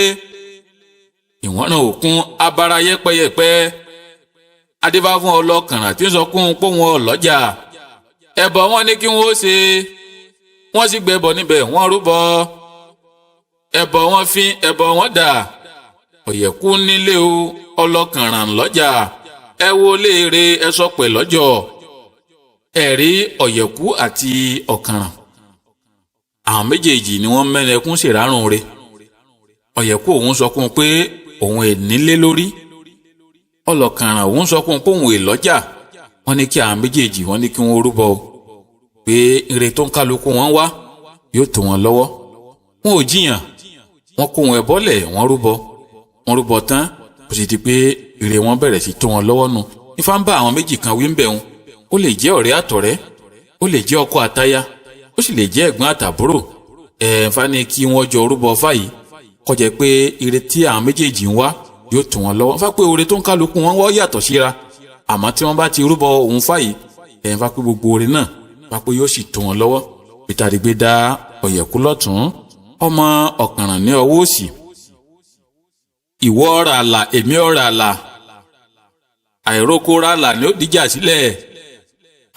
ìwọ̀nràn òkun abara yẹ́pẹ́yẹ́pẹ́ adébáfọ̀ ọlọ́kànràn tí ń sọ kún un pé òun ò lọ́jà ẹbọ wọn ní kí wọn ó ṣe wọn sì gbẹbọ níbẹ̀ wọ́n rúbọ ẹbọ wọn fín ẹbọ wọn dà ọ̀yẹ̀kú nílé o ọlọ́kànràn lọ́jà ẹ wo léèrè ẹ sọpẹ̀ lọ́jọ́ ẹ̀rí ọ̀yẹ̀kú àti ọ̀kànràn àwọn méjèèjì ni wọ́n mẹ́lẹ̀kún ṣèrárùn rẹ̀ ọ̀yẹ̀kú òun sọ fún un pé òun ẹ̀ nílé lórí ọlọ́kànràn òun sọ fún un pé òun ẹ̀ lọ́jà wọ́n ní kí àwọn méjèèjì wọ́n ní kí wọ́n rúbọ pé ire tó ń kálukú wọn wá yóò tó wọn lọ́wọ́ wọn ò jiyàn wọ́n kó wọn ẹbọlẹ̀ wọ́n rúbọ tán kò sì di pé ire wọn bẹ̀rẹ̀ sí tó wọn lọ́wọ́ nù Ifá ń bá àwọn méjì kan wí ń bẹ̀ wọn ó lè jẹ́ ọ̀rẹ́ àtọ̀rẹ́ ó lè jẹ́ ọkọ àtaya ó sì lè jẹ́ ẹ̀gbọ́n àtàbúrò Ifá ní kí wọ́n jọ rúbọ fáyì kó jẹ́ pé ire tí àwọn méjèèjì ń wá yóò tó wọn lọ́wọ́ Ifá pé oore tó ń kálukú wọn wá yàtọ̀ síra àmọ́ tí wọ́n bá ti rúbọ òun fáyì Ifá pé gbogbo oore náà Ifá pé yóò sì tó wọn lọ́wọ́ Ìtàdígbé dá ọ̀yẹ̀kú lọ́tún ọmọ ọ̀kànràn ní ọwọ́ òsì ìwọ ọ̀rà àlà èmi ọ̀rà àlà àìrókò ràlà ni ó dìjà sílẹ̀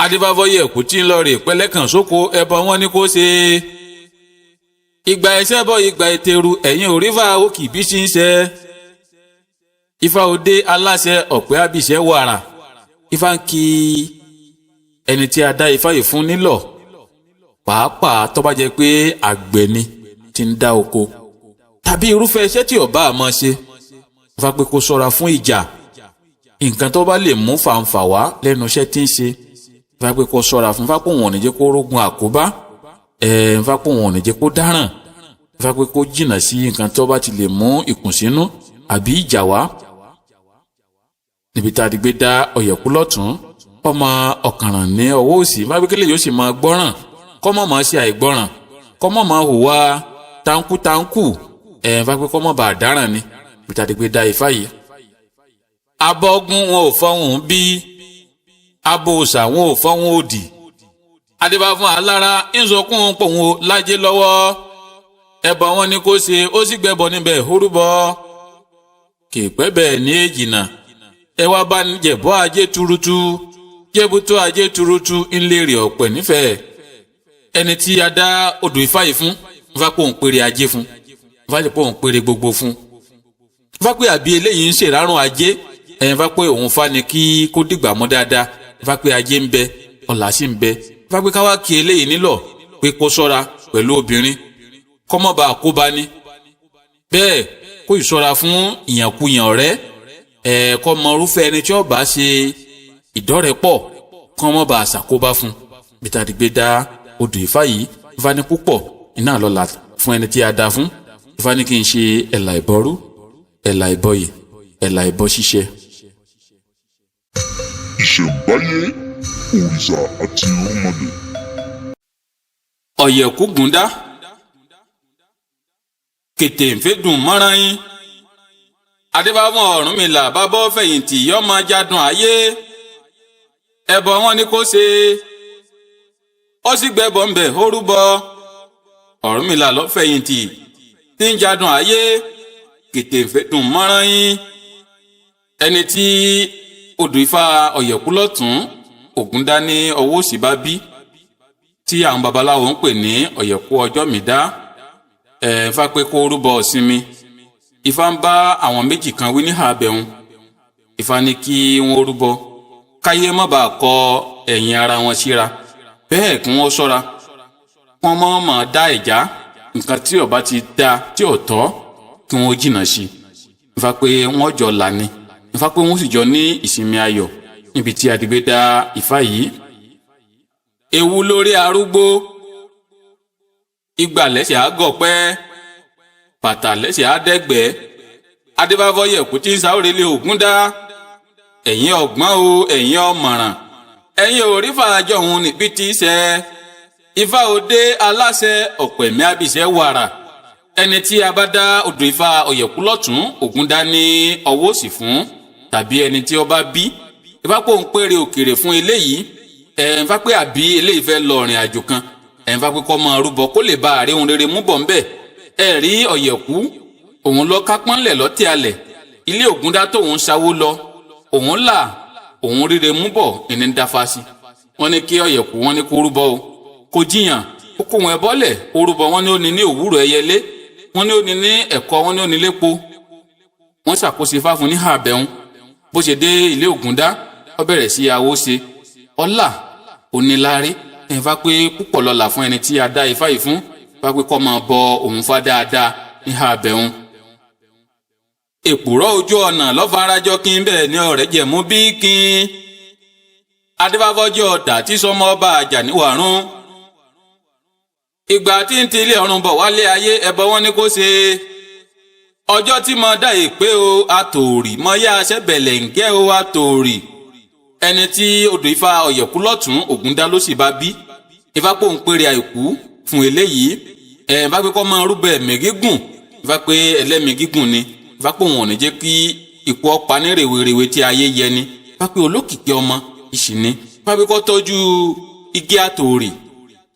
adébáfọ́yẹ̀kú tí ń lọ rè pẹ́lẹ́kàn sóko ẹbọ wọn ni kó ṣe ìgbà ẹsẹ̀ bọ́ ìgbà ètèrú ẹ̀yìn òrífà òkì bí ṣe ń ṣe Ifá òde aláṣẹ ọ̀pẹ́ àbíṣẹ́ wàrà Ifá ń kí ẹni tí a dá Ifá yìí fún nílọ̀ pàápàá tó bá jẹ́ pé àgbẹ̀ ni tí ń dá oko tàbí irúfẹ́ iṣẹ́ tí ọba àmọ́ ṣe Ifá pé kó ṣọ́ra fún ìjà nǹkan tó bá lè mú fàǹfà wá lẹ́nu iṣẹ́ tí ń ṣe Ifá pé kó ṣọ́ra fún Ifá pé wọn ò ní jẹ́ kó rógun àkóbá Ifá pé wọn ò ní jẹ́ kó dáràn Ifá pé kó jìnnà sí nǹkan tó bá ti lè mú ìkùnsínú àbí ìjà wá níbi tá a ti gbé dá ọ̀yẹ̀kú lọ́tún ọmọ ọ̀kànràn ní ọwọ́ òsì Ifá pé kílẹ̀ yóò sì máa gbọ́ràn kọ́mọ̀ máa ṣe àìgbọ́ràn kọ́mọ̀ máa hùwà táǹkù Ifá pé kọ́mọ̀ bá dáràn ni níbi tá a ti gbé dá Ifá yìí abọ́gun wọn ò fọ́hùn bí abòòṣà wọn ò fọ́hùn òdì adébá fún alára ìsọkún pòun lájẹ lọ́wọ́ ẹbọ wọn ni kó ṣe ó sì gbẹbọ níbẹ̀ orúbọ kèpẹ́ bẹ́ẹ̀ ní èjìnà ẹ wá bá jẹ̀bọ́ ajé turutu jẹ́bútó ajé turutu ńlẹ́rìí ọ̀pẹ̀ nífẹ̀ẹ́ ẹni tí a dá odò Ifá yìí fún Ifá pé òun péré ajé fún Ifá pé òun péré gbogbo fún Ifá pé àbí eléyìí ń ṣèrárùn ajé Ifá pé òun Fá ni kí kó dìgbà mọ́ dáadáa Ifá pé ajé ń bẹ ọlà sì ń bẹ Ifá pé káwá kí eléyìí nílọ̀ pé kó ṣọ́ra pẹ̀lú obìnrin kọ́mọ́ bá kó bá ní bẹ́ẹ̀ kó ìṣọ́ra fún ìyànkuyàn ọ̀rẹ́ kọ́ mọ irúfẹ́ ẹni tí ó bá ṣe ìdọ́rẹ̀pọ̀ kọ́mọ́ bá ṣàkóbá fún Ìtàdígbé dá odò Ifá yìí Ifá ní púpọ̀ iná lọ́la fún ẹni tí a dá fún Ifá ní kí n ṣe ẹ̀là ìbọrú ẹ̀là ìbọyè ẹ̀là ìbọ ṣíṣe. Ìṣẹ̀ǹbáyé òrìṣà àti irúnmọlẹ̀. ọ̀yẹ̀kú gúndá kètè ń fẹ́ dùn mọ́rán yín adébáfún Ọ̀rúnmìlà bábọ́ fẹ̀yìntì yọ́mọ jádùn ayé ẹbọ wọn ni kó ṣe ó sì gbẹbọ ńbẹ ó rúbọ Ọ̀rúnmìlà ló fẹ̀yìntì tí ń jádùn ayé kètè ń fẹ́ dùn mọ́rán yín ẹni tí odò Ifá ọ̀yẹ̀kú lọ́tún Ògúndá ní ọwọ́ òsì bá bí tí àwọn babaláwo ń pè ní ọ̀yẹ̀kú ọjọ́ mi dá Ifá pé kó rúbọ ìsinmi Ifá ń bá àwọn méjì kan wí ní àbẹ̀hún Ifá ní kí wọ́n rúbọ káyé má bàa kọ ẹ̀yìn ara wọn síra bẹ́ẹ̀ kí wọ́n ṣọ́ra wọ́n mọ̀ dá ìjà nǹkan tí ó bá ti dá tí ò tọ́ kí wọ́n jìnnà sí Ifá pé wọ́n jọ là ní Ifá pé wọ́n sì jọ ní ìsinmi ayọ̀ níbi tí Adígbé dá Ifá yìí ewu lórí arúgbó igba lẹ́sẹ̀ àgọ̀pẹ́ bàtà lẹ́sẹ̀ àdẹ́gbẹ́ adébáfọ́yẹ̀kú tí ń sáwórelé Ògúndá ẹ̀yin ọ̀gbọ́n o ẹ̀yin ọ̀mọ̀ràn ẹ̀yin òrífà àjọ òun níbi tí í ṣe Ifá òde aláṣẹ ọ̀pẹ̀mí àbíṣẹ́ wàrà ẹni tí a bá dá odò Ifá ọ̀yẹ̀kú lọ́tún Ògúndá ní ọwọ́ òsì fún tàbí ẹni tí ó bá bí Ifá pé òun péré òkèrè fún eléyìí Ifá pé àbí eléyìí fẹ́ lọ rìn àjò kan Ifá pé kó máa rúbọ kó lè bá àárẹ̀ ohun rere mú bọ̀ ńbẹ̀ rí ọ̀yẹ̀kú òun lọ kápọ́nlẹ̀ lọ́tí alẹ̀ ilé Ògúndá tóun ṣáwó lọ òun là òun rere mú bọ̀ ìní ń dáfá sí wọ́n ní kí ọ̀yẹ̀kú wọ́n ní kó rúbọ o kò jiyàn ó kó wọn bọ́lẹ̀ ó rúbọ wọ́n ní ó ní ní òwúrọ̀ ẹyẹlé wọ́n ní ó ní ní ẹ̀kọ́ wọ́n ní ó ní lépo wọ́n ṣàkóso Ifá fún ní àbẹ̀hún bó ṣe dé ilé Ògúndá ó bẹ̀rẹ̀ sí awo ṣe ọlá oníláárí Ifá pé púpọ̀ lọ́lá fún ẹni tí a dá Ifá yìí fún Ifá pé kó máa bọ òun Fá dáadáa ní àbẹ̀hún. èpùrọ́ ojú ọ̀nà lọ́farajọ́ kí n bẹ́ẹ̀ ní ọ̀rẹ́ jẹ̀mú bí kí n adébáfọ́jọ́ ọ̀dà tí sọmọ ọba Àjàní wàrún ìgbà tí ń tilé ọ̀run bọ̀ wálé ayé ẹbọ wọn ní kó ṣe ọjọ́ tí mo dá èpè o àtòrì mo yá aṣẹ́bẹ̀lẹ̀ ń gẹ́ o àtòrì ẹni tí odò Ifá Ọ̀yẹ̀kú lọ́tún Ògúndá ló sì bá bí Ifá pò ń pèrè àìkú fún eléyìí Ifá pé kọ́ máa rúbọ ẹ̀mí gígùn Ifá pé ẹlẹ́mìí gígùn ni Ifá pé òun ò ní jẹ́ kí ikú ọ̀pá ní rèwerèwe tí ayé yẹ ni Ifá pé olókìkí ọmọ ìṣì ni Ifá pé kó tọ́jú igi àtòrì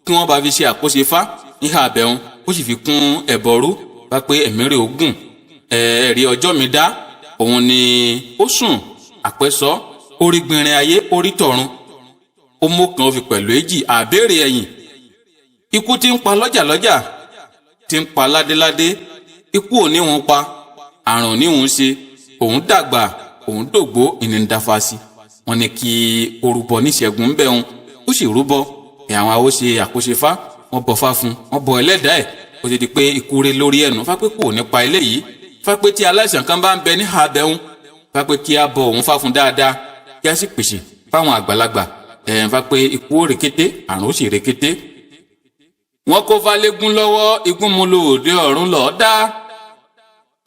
kí wọ́n bá fi ṣe àkóso Ifá ní àbẹ̀hún ó sì fi kún ẹ̀bọ̀rú Ifá pé ẹ̀mí rẹ̀ ogun ẹ̀rí ọjọ́ mi dá òun ni ó sùn àpẹ́sọ́ orí gbìnrin ayé orí tọ̀run ó mọ́kàn ó fi pẹ̀lú èjì àbẹ̀rẹ̀ ẹ̀yìn ikú tí ń pa lọ́jà tí ń pa ládéládé ikú ò ní wọn pa àrùn ò ní wọn ṣe òun dàgbà òun dògbó ìní ń dáfá sí wọn ni kí orúbọ níṣẹ́gun ń bẹ̀ òun ó sì rúbọ àwọn awo ṣe àkóso Ifá wọn bọ Fá fún wọn bọ ẹlẹ́dàá ẹ̀ ó ti di pé ikú rẹ̀ lórí ẹnu Fá pé kò ní pa eléyìí Fá pé tí aláìsàn kan bá ń bẹ ní àbẹ̀hún Fá pé kí a bọ òun Fá fún dáadáa kí a sì pèsè fáwọn àgbàlagbà Fá pé ikú ó rekété àrùn ó sì rekété. wọ́n kó Fálégún lọ́wọ́ igún mu lo òde ọ̀run lọ́ọ́ dá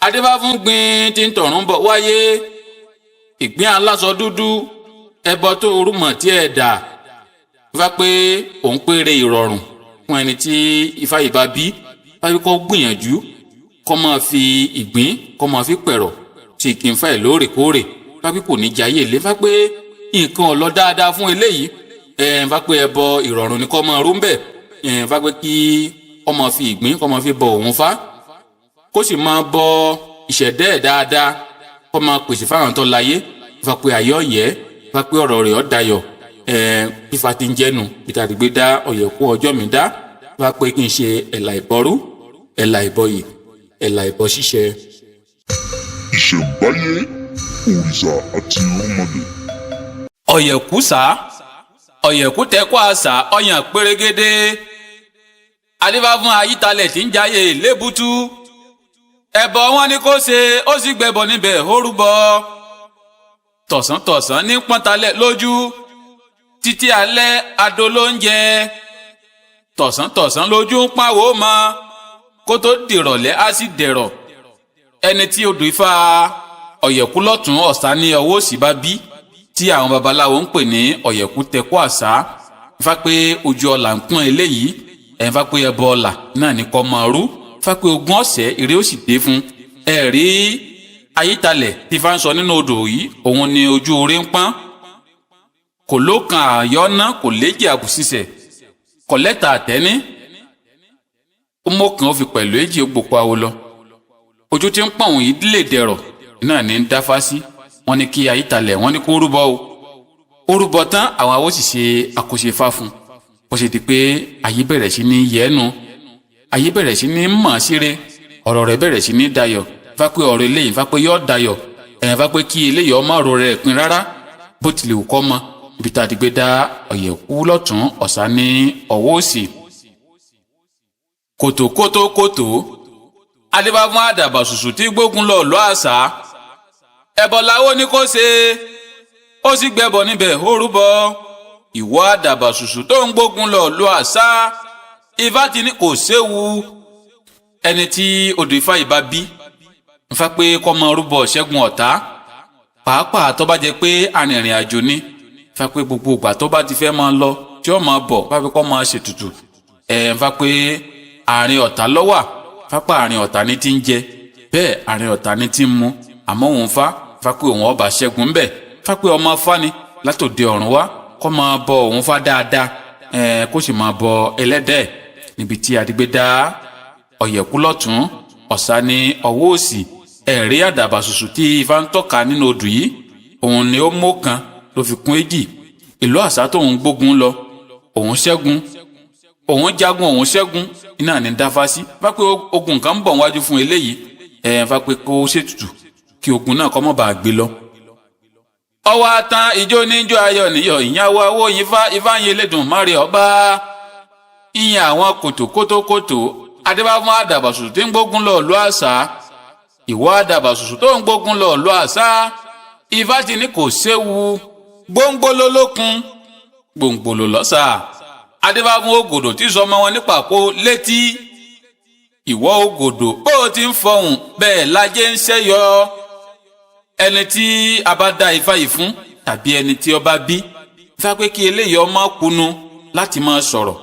adébá fún gbin tí ń tọ̀run bọ̀ wáyé ìgbín aláṣọ dúdú ẹbọ tó rúmọ̀ tí ẹ̀ dà Fá pé òun péré ìrọ̀rùn fún ẹni tí Ifá yìí bá bí Fá pé kó gbìyànjú kó máa fi ìgbín kó máa fi pẹ̀rọ̀ tí kì í fà ẹ̀ lóòrèkóòrè Fá pé kò ní jayé ilé Fá pé nǹkan ò lọ dáadáa fún eléyìí Fá pé ẹbọ ìrọ̀rùn ni kó máa rú ń bẹ̀ Fá pé kí ó máa fi ìgbín kó máa fi bọ òun Fá kó sì máa bọ ìṣẹ̀dẹ́ ẹ̀ dáadáa kó máa pèsè fáwọn tó láyé Fá pé ayé ọ̀yẹ́ Fá pé ọ̀rọ̀ rẹ̀ ó dayọ̀ bí Fá ti ń jẹ́nu peter àdìgbé dá Ọ̀yẹ̀kú ọjọ́ mi dá Fá pé kí n ṣe ẹ̀là ìbọrú ẹ̀là ìbọyè ẹ̀là ìbọ ṣíṣe. ìṣẹ̀ǹbáyé òrìṣà àti irúnmọlẹ̀. Ọ̀yẹ̀kú sá Ọ̀yẹ̀kú tẹ́kọ̀ àṣà ọyàn pérégedé adébá fún ayítalẹ̀ tí ń jayé lébùtú ẹbọ wọn ni kó ṣe ó sì gbẹbọ níbẹ̀ ó rúbọ tọ̀sán ní pọ́ntalẹ̀ lójú títí alẹ́ adó ló ń jẹ tọ̀sán lójú ń pawó mọ́ kó tó dìrọ̀lẹ́ á sì dẹ̀rọ̀ ẹni tí odò Ifá Ọ̀yẹ̀kú lọ́tún Ọ̀sá ní ọwọ́ òsì bá bí tí àwọn babaláwo ń pè ní Ọ̀yẹ̀kú tẹ́kọ̀ àṣà Fá pé ojú ọlà ń pọ́n eléyìí Fá pé ẹbọ ọlà náà ní kó máa rú Fá pé ogún ọ̀sẹ̀ ire ó sì dé fún ẹ̀rí ayítalẹ̀ tí Fá ń sọ nínú odò yìí òun ni ojú orí ń pọ́n kò lókan àyọ́ná kò léjì àbùsísẹ̀ kò lẹ́tà àtẹ́ní ó mọ́kàn ó fi pẹ̀lú èjì ó gbòpọ̀ awo lọ ojú tí ń pọ̀n yìí lè dẹ̀rọ̀ náà ní ń dáfá sí wọ́n ní kí ayítalẹ̀ wọ́n ní kó rúbọ o ó rúbọ tán àwọn awo sì ṣe àkóso Ifá fún bó ṣe di pé ayé bẹ̀rẹ̀ sí ní yẹ́nu ayé bẹ̀rẹ̀ sí ní mọ̀ síre ọ̀rọ̀ rẹ̀ bẹ̀rẹ̀ sí ní dayọ̀ Fá pé ọ̀rọ̀ eléyìí Fá pé yọ́ dayọ̀ Fá pé kí eléyìí ọmọ ro rẹ̀ pin rárá bó tilẹ̀ wù kọ́ mọ́ ibi tá a ti gbé dá Ọ̀yẹ̀kú lọ́tún Ọ̀sá ní ọwọ́ òsì. kòtò adébá fún àdàbà ṣùṣù tí gbógun lọ lọ àṣà ẹbọ làwọn ní kó ṣe ó sì gbẹbọ níbẹ̀ ó rúbọ ìwọ àdàbà ṣùṣù tó ń gbógun lọ lọ àṣà Ifá ti ní kò séwu ẹni tí odò Ifá yìí bá bí Fá pé kó máa rúbọ ṣẹ́gun ọ̀tá pàápàá tó bá jẹ́ pé arìnrìn àjò ni Fá pé gbogbo ìgbà tó bá ti fẹ́ máa lọ tí ó máa bọ̀ Fá pé kó máa ṣètùtù Fá pé àárín ọ̀tá ló wà Fá pé àárín ọ̀tá ní ti ń jẹ bẹ́ẹ̀ àárín ọ̀tá ní ti ń mu àmọ́ òun Fá pé òun ọba ṣẹ́gun ń bẹ̀ Fá pé ọmọ Fá ni látòde ọ̀run wá kó máa bọ òun Fá dáadáa kó sì máa bọ ẹlẹ́dẹ̀ níbi tí adigbé dá Ọ̀yẹ̀kú lọ́tún Ọ̀sá ní ọwọ́ òsì ẹ̀rí àdàbà ṣùṣù tí Ifá ń tọ́ka nínú odù yìí òun ni ó mọ́kàn ló fi kún èjì ìlú àṣà tóun gbógun lọ òun ṣẹ́gun òun jagun òun ṣẹ́gun iná ní dáfá sí Fá pé ogun kan ń bọ̀ wájú fún eléyìí Fá pé kó ṣètùtù kí kí ogun náà kó má bàa gbé lọ. ọwọ́ atan ìjó níjó ayọ̀ níyọ̀ ìyàwó owó ifá yín Elédùmarè ọba ìyẹn àwọn kòtòkótókòtò adébáfún àdàbàsùsù tí ń gbógun lọ ìlú àṣà ìwọ àdàbàsùsù tó ń gbógun lọ ìlú àṣà ifá ti ní kò séwu gbóngbóló lókun gbòǹgbòlò lọ́sà adébáfún ògòdò tí sọmọ wọn ní pàkó létí ìwọ ògòdò bó o ti ń fọhùn bẹ́ẹ̀ lajẹ ń ṣẹ́yọ ẹni tí a bá dá ifá yìí fún tàbí ẹni tí ó bá bí ifá pé kí eléyìí ọmọ kunu láti máa sọ̀rọ̀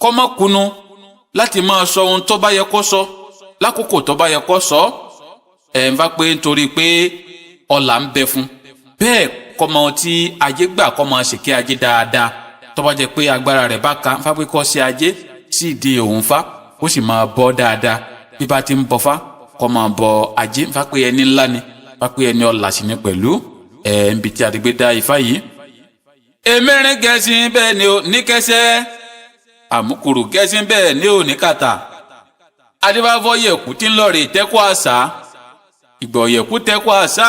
kọ́mọ kunu láti máa sọ ohun tó bá yẹ kó sọ lákòókò tó bá yẹ kó sọ ń bá pé nítorí pé ọlà ń bẹ fún bẹ́ẹ̀ kọ́mọ tí ajé gbà kọ́mọ ṣèké ajé dáadáa tó bá jẹ́ pé agbára rẹ̀ bá ka fá pé kó ṣe ajé sí ìdí òun fá ó sì máa bọ́ dáadáa bí bá ti ń bọ fá kó máa bọ ajé fá pé ẹni ńlá ni fá pé ẹni ọlà sì ni pẹ̀lú níbi tí a ti gbé dá ifá yìí. èmẹ́rin gẹ̀ẹ́sì bẹ́ẹ̀ ni ò ní kẹsẹ́ àmúkúrú gẹ̀ẹ́sì bẹ́ẹ̀ ni ò ní kàtà adébáfọ́ yẹ̀kú tí ń lọ rè tẹ́kọ̀ àṣà ìgbọ̀ yẹ̀kú tẹ́kọ̀ àṣà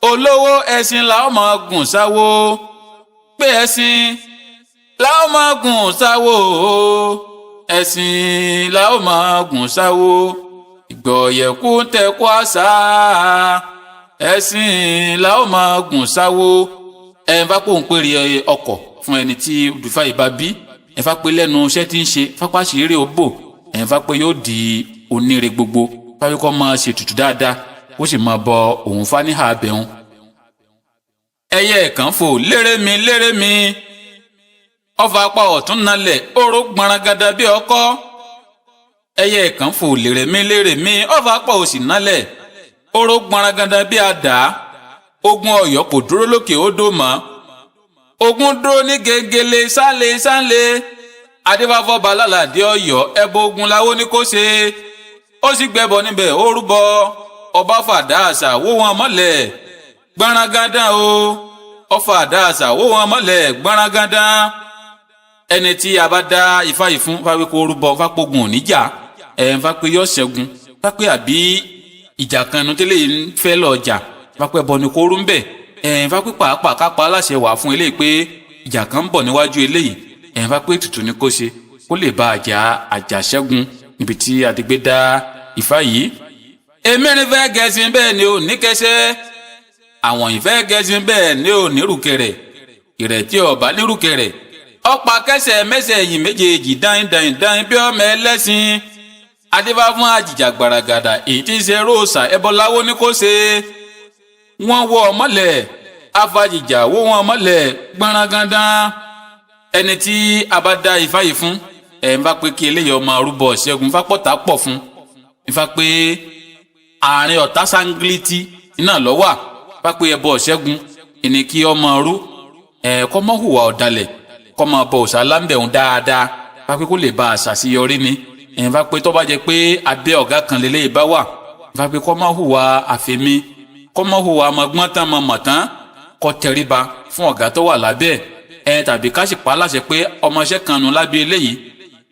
olówó ẹṣin làwọn máa gùn sáwó pé ẹṣin làwọn máa gùn sáwó ẹṣin làwọn máa gùn sáwó ìgbọ̀yẹ̀kú tẹ̀kọ́ àṣà ẹṣin làwọn máa gùn sáwó bá pò ń pèrè ọkọ̀ fún ẹni tí olùfà yìí bá bí fà pé lẹ́nu iṣẹ́ tí ń ṣe fapá ṣeré òbò fà pé yóò di oníire gbogbo fàbí kọ́ máa ṣètùtù dáadáa ó sì máa bọ òun fá ní àbẹ̀hún. ẹyẹ kan fò lérè mi ọfà apá ọ̀tún nalẹ̀ oró gbaragada bí ọkọ́ ẹyẹ kan fò lérè mi ọfà apá òsì nalẹ̀ oró gbaragada bí àdá ogun Ọ̀yọ́ kò dúró lókè odò mọ́ ogun dúró ní gegele sálẹ̀ adébáfọ́ balálàdé Ọ̀yọ́ ẹbọ ogun làwọn ní kó ṣe ó sì gbẹbọ níbẹ̀ ó rúbọ ọba fàdá àṣà wó wọn mọ́lẹ̀ gbaragada o ọfà àdá àṣà wó wọn mọ́lẹ̀ gbaragada ẹni tí a bá dá ifá yìí fún fáwé kó rúbọ fápógun òníjà fápé yọ ṣẹ́gun fápé àbí ìjà kan nu tẹ́lẹ̀ ń fẹ́ lọ jà fápé ẹbọ ni kó rú ń bẹ̀ fápé pàápàá kápá aláṣẹ wà fún eléyìí pé ìjà kan ń bọ̀ níwájú eléyìí fápé ètùtù ni kó ṣe kó lè bá àjà ṣẹ́gun níbi tí adigbé dá ifá yìí. èmẹ́rin fẹ́ gẹ̀ẹ́sì bẹ́ẹ̀ ni ò ní kẹsẹ́ àwọn ìfẹ́ gẹ̀ẹ́sì bẹ́ẹ̀ ni ò ní rùkẹ̀rẹ̀ ìrètí ọ̀bá ní rùkẹ̀rẹ̀ ọ̀pá kẹsẹ̀ mẹ́sẹ̀ ẹ̀yìn méjèèjì dáin bí ọmọ ẹlẹ́sìn adébá fún àjìjà gbaragada èyí tí ń ṣe róòsà ẹbọ láwo ní kó ṣe wọ́n wọ ọmọlẹ̀ afájìjà wó wọn mọ́lẹ̀ gbaragada ẹni tí a bá dá ifá yìí fún ń bá pé kí eléyìí ọmọ arúbọ ṣẹ́gun fápọ̀tà pọ̀ fún ifá pé àárín ọ̀tá sángílítì iná lọ́wà bá pé ẹbọ ṣẹ́gun ìní kí ọmọ rú kọ́ mọ́ hùwà ọ̀dàlẹ̀ kọ́ máa bọ òòṣà lámbẹ̀hún dáadáa bá pé kó lè ba àṣàṣeyọrí ni bá pé tó bá jẹ pé abẹ́ ọ̀gá kan lélẹ́yìí bá wà bá pé kọ́ máa hùwà àfẹ́mi kọ́ máa hùwà ọmọgbọ́n tán mọ̀ tán kọ́ tẹríba fún ọ̀gá tó wà lábẹ́ tàbí ká sì pa láṣẹ pé ọmọọṣẹ́ kan nu lábẹ́ eléyìí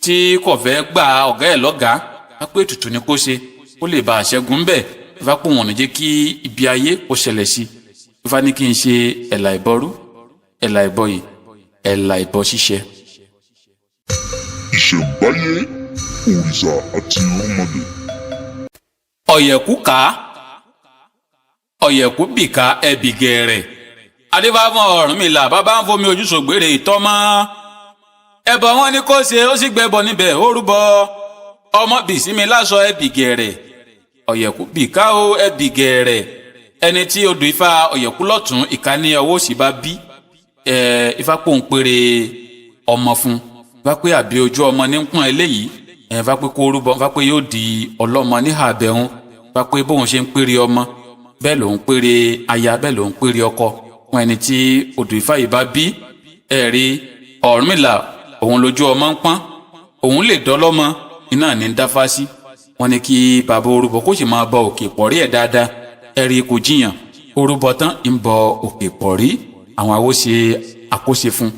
tí kò fẹ́ gba ọ̀gá ẹ̀ lọ́gàá bá pé ètùtù ni kó ṣe kó lè ba àṣẹgun bẹ́ẹ̀ ifá pò wọ́n ní jẹ́ kí ibi ayé kó ṣẹlẹ̀ sí ifá ní kí n ṣe ẹ̀là ìbọrú ẹ̀là ìbọyì ẹ̀là ìbọ ṣíṣẹ. ìṣẹ̀ǹbáyé òrìṣà àti irúnmọlẹ̀. ọ̀yẹ̀kú ká ọ̀yẹ̀kú bìkà ẹ̀bì gẹ̀ẹ́rẹ̀ adébáfọ́n Ọ̀rúnmìlà bàbá ń fomi ojú sògbére ìtọ́mọ́ ẹbọ wọn ni kó ṣe ó sì gbẹbọ níbẹ̀ ó rúbọ ọmọ bìsími láṣọ ẹ̀bì gẹ̀ẹ́rẹ̀ ọ̀yẹ̀kú bìkà ó ẹ̀bì gẹ̀ẹ́rẹ̀ ẹni tí odò ifá ọ̀yẹ̀kú lọ́tún ìka ní ọwọ́ òsì bá bí ifá pò ń pèrè ọmọ fún bá pé àbí ojú ọmọ ní pọ́n eléyìí bá pé kó rúbọ bá pé yóò di ọlọ́mọ ní àbẹ̀hún bá pé bóun ṣe ń pèrè ọmọ bẹ́ẹ̀ ló ń pèrè aya bẹ́ẹ̀ ló ń pèrè ọkọ fún ẹni tí odò ifá yìí bá bí ẹ̀rí Ọ̀rúnmìlà òun lójú ọmọ ń pọ́n òun lè dọ́lọ́mọ iná ní dáfá sí wọn ni kí bàbá orúbọ kó sì máa bọ òkè pọ̀rí ẹ̀ dáadáa ẹ̀rí kò jiyàn orúbọ tán ń bọ òkè pọ̀rí àwọn àwo ṣe àkóṣe fún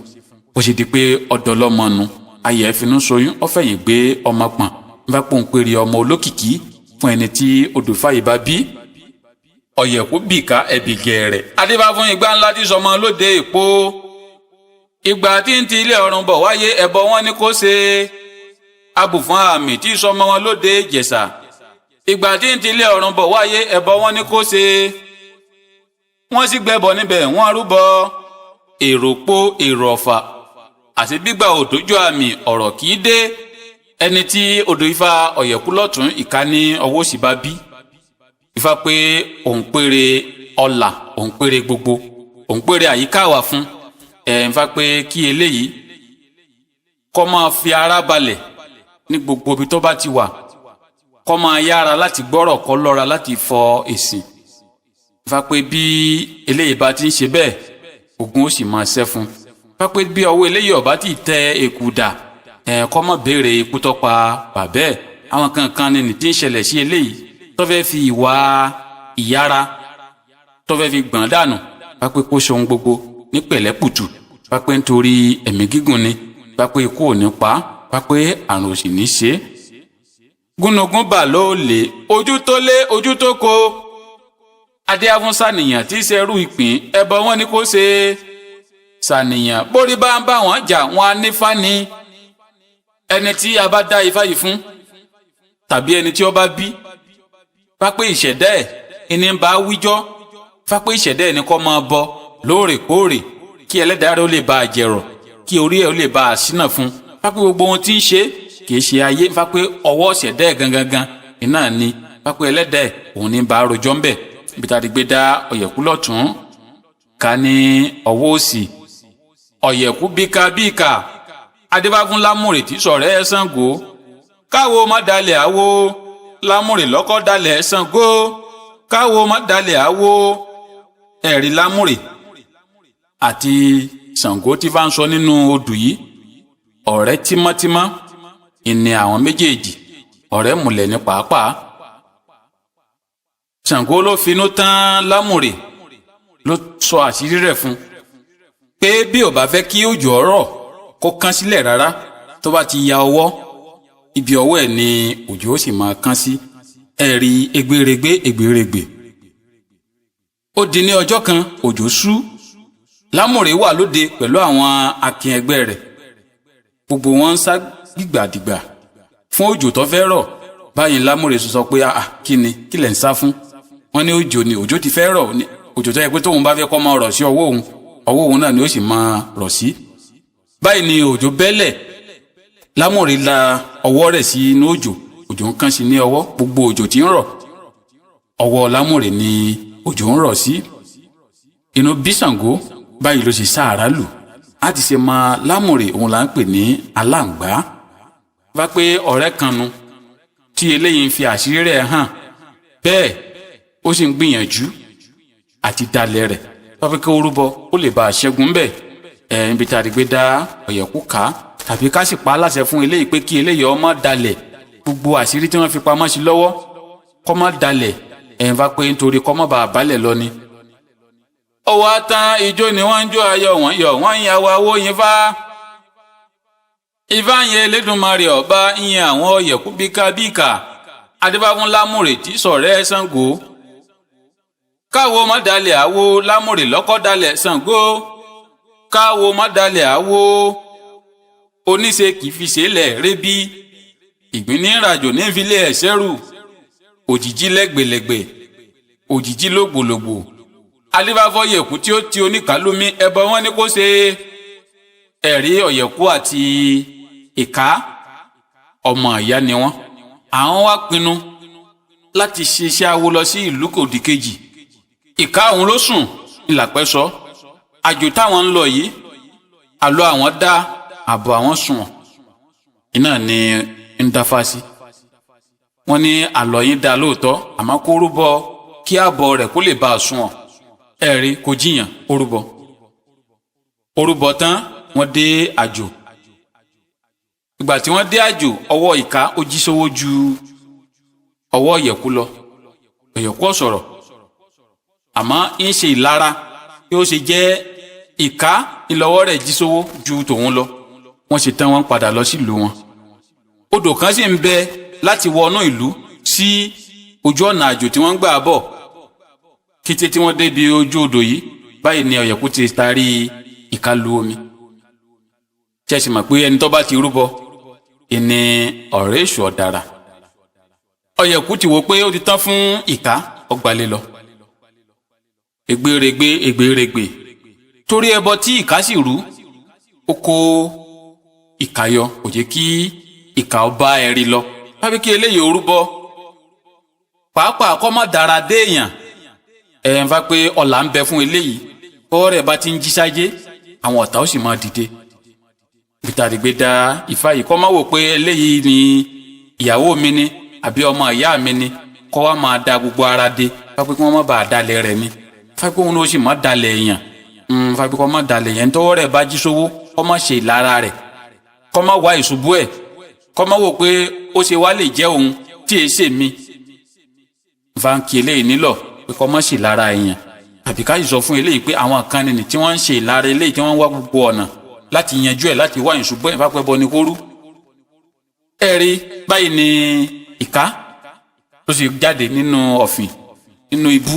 bó ṣe di pé ọ̀dọ́lọ́mọ nu ayẹ̀ ẹ̀finú soyún ọ̀fẹ̀yìn gbé ọmọ pọ̀n bá pòun péré ọmọ olókìkí fún ẹni tí odò ifá yìí bá bí ọ̀yẹ̀kú bìkà ẹ̀bì gẹ̀ẹ́rẹ̀ adébá fún igbá ńlá tí sọmọ lóde èpo ìgbà tí ń ti ilé ọ̀run bọ̀ wáyé ẹbọ wọn ní kó ṣe abù fún àmì tí sọmọ wọn lóde ìjẹ̀ṣà ìgbà tí ń ti ilé ọ̀run bọ̀ wáyé ẹbọ wọn ní kó ṣe wọ́n sì gbẹ́bọ níbẹ̀ wọ́n rúbọ èrò po èrò ọ̀fà àti gbígbà òdójú àmì ọ̀rọ̀ kì í dé ẹni tí odò ifá ọ̀yẹ̀kú lọ́tún ìka ní ọwọ́ òsì bá bí ifá pé òun péré ọlà òun péré gbogbo òun péré àyíká wà fún ifá pé kí eléyìí kó máa fi ara balẹ̀ ní gbogbo ibi tó bá ti wà kó máa yára láti gbọ́rọ̀ kó lọ́ra láti fọ èsì ifá pé bí eléyìí bá ti ń ṣe bẹ́ẹ̀ ogun ó sì máa ṣẹ́ fún ifá pé bí ọwọ́ eléyìí ọ̀bá ti tẹ èkú dà kọ́ mọ̀ béèrè ikú tó pa bàbẹ́ àwọn kankan ní tí ń ṣẹlẹ̀ sí eléyìí tó fẹ́ fi ìwà ìyára tó fẹ́ fi gbọ̀n dànù pápẹ́ kó ṣohun gbogbo ní pẹ̀lẹ́pùtù pápẹ́ nítorí ẹ̀mí gígùn ni pápẹ́ ikú ò ní pa pápẹ́ àrùn ò sì ní ṣe. gúnugún bà ló lè ojú tó lé ojú tó ko adéhàfún sànìyàn tí í ṣerú ìpín ẹbọ wọn ni kó ṣe sànìyàn bórí bá ń bá wọn jà wọn á nífà ni ẹni tí a bá dá ifá yìí fún tàbí ẹni tí ó bá bí fápé ìṣẹ̀dá ẹ̀ ẹni ń bá wíjọ́ fápé ìṣẹ̀dá ẹ̀ ní kó máa bọ lóòrèkóòrè kí ẹlẹ́dàá rẹ̀ ó lè bá a jẹ̀rọ̀ kí orí ẹ̀ ó lè bá a ṣínà fún fápé gbogbo ohun tí ń ṣe kì í ṣe ayé fápé ọwọ́ ìṣẹ̀dá ẹ̀ gangan iná ni fápé ẹlẹ́dàá ẹ̀ òun ní bá a rojọ́ ńbẹ̀ ibi tá a ti gbé dá ọ̀yẹ̀kú lọ́tún ká ní ọwọ́ òsì ọ̀yẹ̀kú bíkà adébáfún lámùrè tí sọ̀rẹ́ ẹ̀ Ṣàngó káwo má dalẹ̀ àwo lámùrè lọ́kọ́ dalẹ̀ Ṣàngó káwo má dalẹ̀ àwo ẹ̀rí lámùrè àti Ṣàngó tí bá ń sọ nínú odù yìí ọ̀rẹ́ tímọ́tímọ́ ìní àwọn méjèèjì ọ̀rẹ́ múlẹ̀ ní pàápàá Ṣàngó ló finú tán lámùrè ló sọ àṣírí rẹ̀ fún pé bí ò bá fẹ́ kí òjò ọ̀rọ̀ kó kán sílẹ̀ rárá tó bá ti ya ọwọ́ ibi ọwọ́ ẹ̀ ni òjò ó sì máa kán sí ẹ̀rí ègbèrègbè. ó di ní ọjọ́ kan òjò ṣú lámùrè wà lóde pẹ̀lú àwọn akin ẹgbẹ́ rẹ̀ gbogbo wọn ń sá gbìgbàdìgbà fún òjò tó fẹ́ rọ̀ báyìí lámùrè sọ pé kí lẹ̀ ń sá fún wọn ní òjò ti fẹ́ rọ̀ òjò tó yẹ pé tóun bá fẹ́ kó máa rọ̀ sí ọwọ́ òun náà ni ó sì máa rọ̀ sí. báyìí ni òjò bẹ́lẹ̀ lámùrè la ọwọ́ rẹ̀ sí inú òjò ń kán sí ní ọwọ́ gbogbo òjò tí ń rọ̀ ọwọ́ lámùrè ni òjò ń rọ̀ sí. inú bí Ṣàngó báyìí ló ṣe sáàrà lù á ti ṣe máa lámùrè òun là ń pè ní aláǹgbá bá pé ọ̀rẹ́ kan nu tí eléyìí ń fi àṣírí rẹ̀ hàn bẹ́ẹ̀ ó sì ń gbìyànjú àti dalẹ̀ rẹ̀ wá pé kí ó rúbọ ó lè bá a ṣẹ́gun bẹ́ẹ̀ níbi tá a ti gbé dá ọ̀yẹ̀kú ká tàbí ká sì pa á láṣẹ fún eléyìí pé kí eléyìí ó má dalẹ̀ gbogbo àṣírí tí wọ́n fi pamọ́ sí lọ́wọ́ kó má dalẹ̀ bá pé nítorí kó má bàa balẹ̀ lọ ni. ọwọ́ atan ijó ni wọ́n ń jó ayọ̀ wọ́n yọ̀ wọ́n ń yàwó awó yín fá. ifá yẹn Elédùmarè ọba ìyẹn àwọn ọ̀yẹ̀kú bíkà adébáfún lámùrè tí sọ̀rẹ́ Ṣàngó káwo má dalẹ̀ àwo lámùrè lọ́kọ́ dalẹ̀ Ṣàngó káwo má dalẹ̀ àwo oníṣe kì í fi ṣẹlẹ̀ rébí ìgbín ní ìrìnàjò ní ìfilé ẹ̀ṣẹ́rù òjìjí lẹ́gbẹ̀lẹ́gbẹ̀ òjìjí lógbòlògbò adébáfọ́ ọ̀yẹ̀kú tí ó ti oníkàlùmí ẹbọ wọn ní kó ṣe ẹ̀rí ọ̀yẹ̀kú àti ìká ọmọ ìyá ni wọ́n àwọn wá pinnu láti ṣiṣẹ́ awo lọ sí ìlú kòdìkejì ìká òun ló sùn ìlàpẹ́ sọ àjò táwọn ń lọ yìí àlọ àwọn dá àbọ̀ àwọn sùn iná ni ń dáfá sí wọ́n ní àlọ́ yín dá lóòótọ́ àmọ́ kó rúbọ kí àbọ̀ rẹ̀ kó lè bá a sùn ẹ̀rí kò jiyàn orúbọ tán wọ́n dé àjò ìgbà tí wọ́n dé àjò ọwọ́ ìká ó jí sówó ju ọwọ́ ọ̀yẹ̀kú lọ ọ̀yẹ̀kú ọ̀sọ̀rọ̀ àmọ́ ń ṣe ìlara bí ó ṣe jẹ́ ìká ìlọ́wọ́ rẹ̀ jí sówó ju tòun lọ wọ́n ṣe tán wọ́n padà lọ sílùú wọn. odò kan sì ń bẹ láti wọnú ìlú sí ojú ọ̀nà àjò tí wọ́n ń gbà bọ̀ kété tí wọ́n débi ojú odò yìí báyìí ni ọ̀yẹ̀kú ti tarí ìka lu omi. ṣé ẹ sì mọ̀ pé ẹni tó bá ti rúbọ ìní ọ̀rẹ́ èṣù ọ̀dàrà. ọ̀yẹ̀kú ti wò pé ó ti tán fún ìka ọgbàlẹ̀ lọ. ègbèrègbè ègbèrègbè torí ẹbọ tí ìka sì rú ó kó ìka yọ kò jẹ́ kí ìka ọba ẹ̀rí lọ tàbí kí eléyìí orúbọ pàápàá kọ́ má dára dé èèyàn ẹ̀ ń fa pé ọ̀la ń bẹ fún eléyìí bọ́ọ̀ rẹ̀ bá ti ń jí sáyé àwọn ọ̀tá ó sì máa dìde bìtàdìgbé da Ifá yìí kọ́ má wò pé eléyìí ni ìyàwó mi ni àbí ọmọ ìyá mi ni kọ́ wá máa da gbogbo ara dé fa pé kí wọ́n má bàa dalẹ̀ rẹ̀ ni fa pé òun ló sì má dalẹ̀ èèyàn fa pé kọ́ má dalẹ̀ èèyàn tọ́wọ́ rẹ̀ bá jí sówó kọ́ má ṣe ìlara rẹ̀ kọ́ má wá ìṣubú ẹ̀ kọ́ má wò pé ó ṣe wá lè jẹ́ òun tí èé ṣe mi fa ń kí eléyìí nílọ̀ pé kọ́ má ṣe ìlara èèyàn àbí ká sì sọ fún eléyìí pé àwọn kan nìyí tí wọ́n ń ṣe ìlara eléyìí tí wọ́n ń wá gbogbo ọ̀nà láti yanjú ẹ̀ láti wá ìṣubú ẹ̀ fápẹ́ bọ ní kóru. ẹ̀rí báyìí ni ìka tó sì jáde nínú ọ̀fìn nínú ibú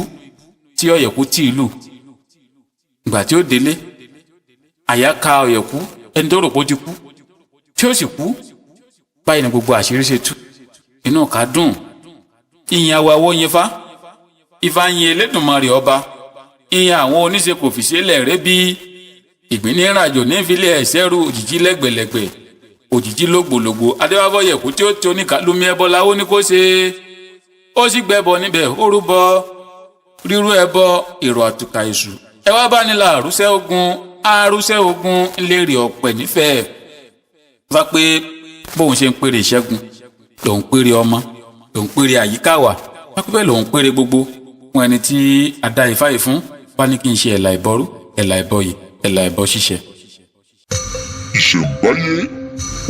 tí ọ̀yẹ̀kú tì í lù. ìgbà tí ó délé àyà ka ọ̀yẹ̀kú ẹni tó rò pé ó ti kú tí ó sì kú báyìí ni gbogbo àṣírí ṣe tú inú ọ̀ka dùn. ìyìn àwọ̀ yin Ifá Ifá yin Elédùmarè ọba ìyìn àwọn oníṣe kò fìṣẹ́lẹ̀ rẹ́ bí ìgbín ní ìrìnàjò ní ìfilẹ̀ ẹ̀sẹ̀rù òjìjí lẹ́gbẹ̀lẹ́gbẹ̀ òjìjí lógbòlógbò adébáfọ̀yẹ̀kú tí ó ti oníkàlùmí ẹbọ láwó ní kó ṣe ó sì gbẹ́bọ níbẹ̀ ó rúbọ rírú ẹbọ èrò àtùkà èṣù ẹ wá bá nílà àrúṣẹ́ ogun ńlẹ́rìí ọ̀pẹ̀ nífẹ̀ẹ́ wá pé bóun ṣe ń pèrè ìṣẹ́gun lòun pèrè ọmọ lòun pèrè àyíkáwà wá pé bẹ́ẹ̀ lòun pèrè gbogbo fún ẹni tí adá Ifá yìí fún bá ní kí n ṣe ẹ̀là ìbọrú ẹ̀là ìbọyè ẹ̀là ẹ̀bọ ṣíṣe. ìṣẹ̀ǹbáyé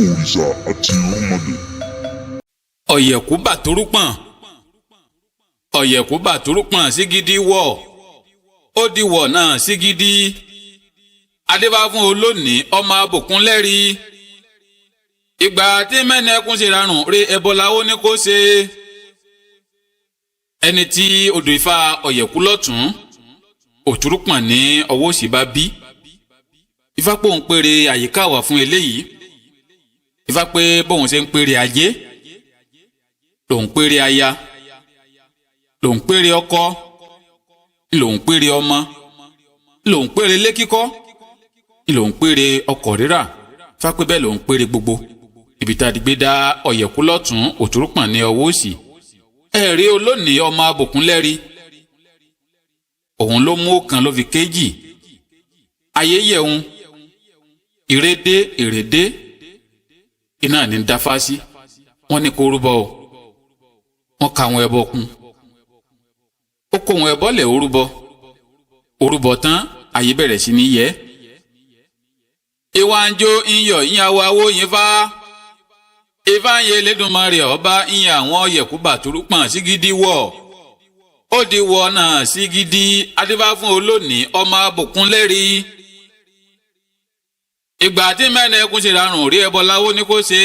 òrìṣà àti irúnmọlẹ̀. ọ̀yẹ̀kú bàtúrúpọ̀n ọ̀yẹ̀kú bàtúrúpọ̀n sígídí wọ̀ ó di wọ̀ náà sígídí adébá fún olónìí ọmọ abòkún lẹ́rí ìgbà tí mẹ́nẹ̀ẹ́kún ṣe rarùn rí ẹbọ láwó ní kó ṣe ẹni tí odò Ifá ọ̀yẹ̀kú lọ́tún òtúrúpọ̀n ní ọwọ́ òsì bá bí Ifá pé òun péré àyíká wà fún eléyìí Ifá pé bóun ṣe ń péré ajé lòun péré aya lòun péré ọkọ lòun péré ọmọ lòun péré ilé kíkọ́ lòun péré ọkọ̀ rírà Ifá pé bẹ́ẹ̀ lòun péré gbogbo ibi tá a ti gbé dá ọ̀yẹ̀kú lọ́tún òtúrúpọ̀n ní ọwọ́ òsì ẹ̀rí olónìí ọmọ abòkún lẹ́rí òun ló mú ọ̀kan ló fi kéjì ayé yẹun ìrédé èrèdé iná ní dáfásí wọ́n ní kó rúbọ o wọ́n ka àwọn ẹbọ kún ó kó àwọn ẹbọ lẹ̀ orúbọ tán ayé bẹ̀rẹ̀ sí ní yẹ ìwà ń jó iyọ̀ ìyàwó awó yín fá Ifá ń yẹ Elédùmarè ọba ìyẹn àwọn ọ̀yẹ̀kú bàtúrúpọ̀n sígídí wọ̀ ó di wọ̀ náà sígídí adébá fún olónìí ọmọ abòkún lẹ́rí ìgbà tí mẹ́nẹ̀ẹ́kún ṣe rarùn rí ẹbọ láwó ní kó ṣe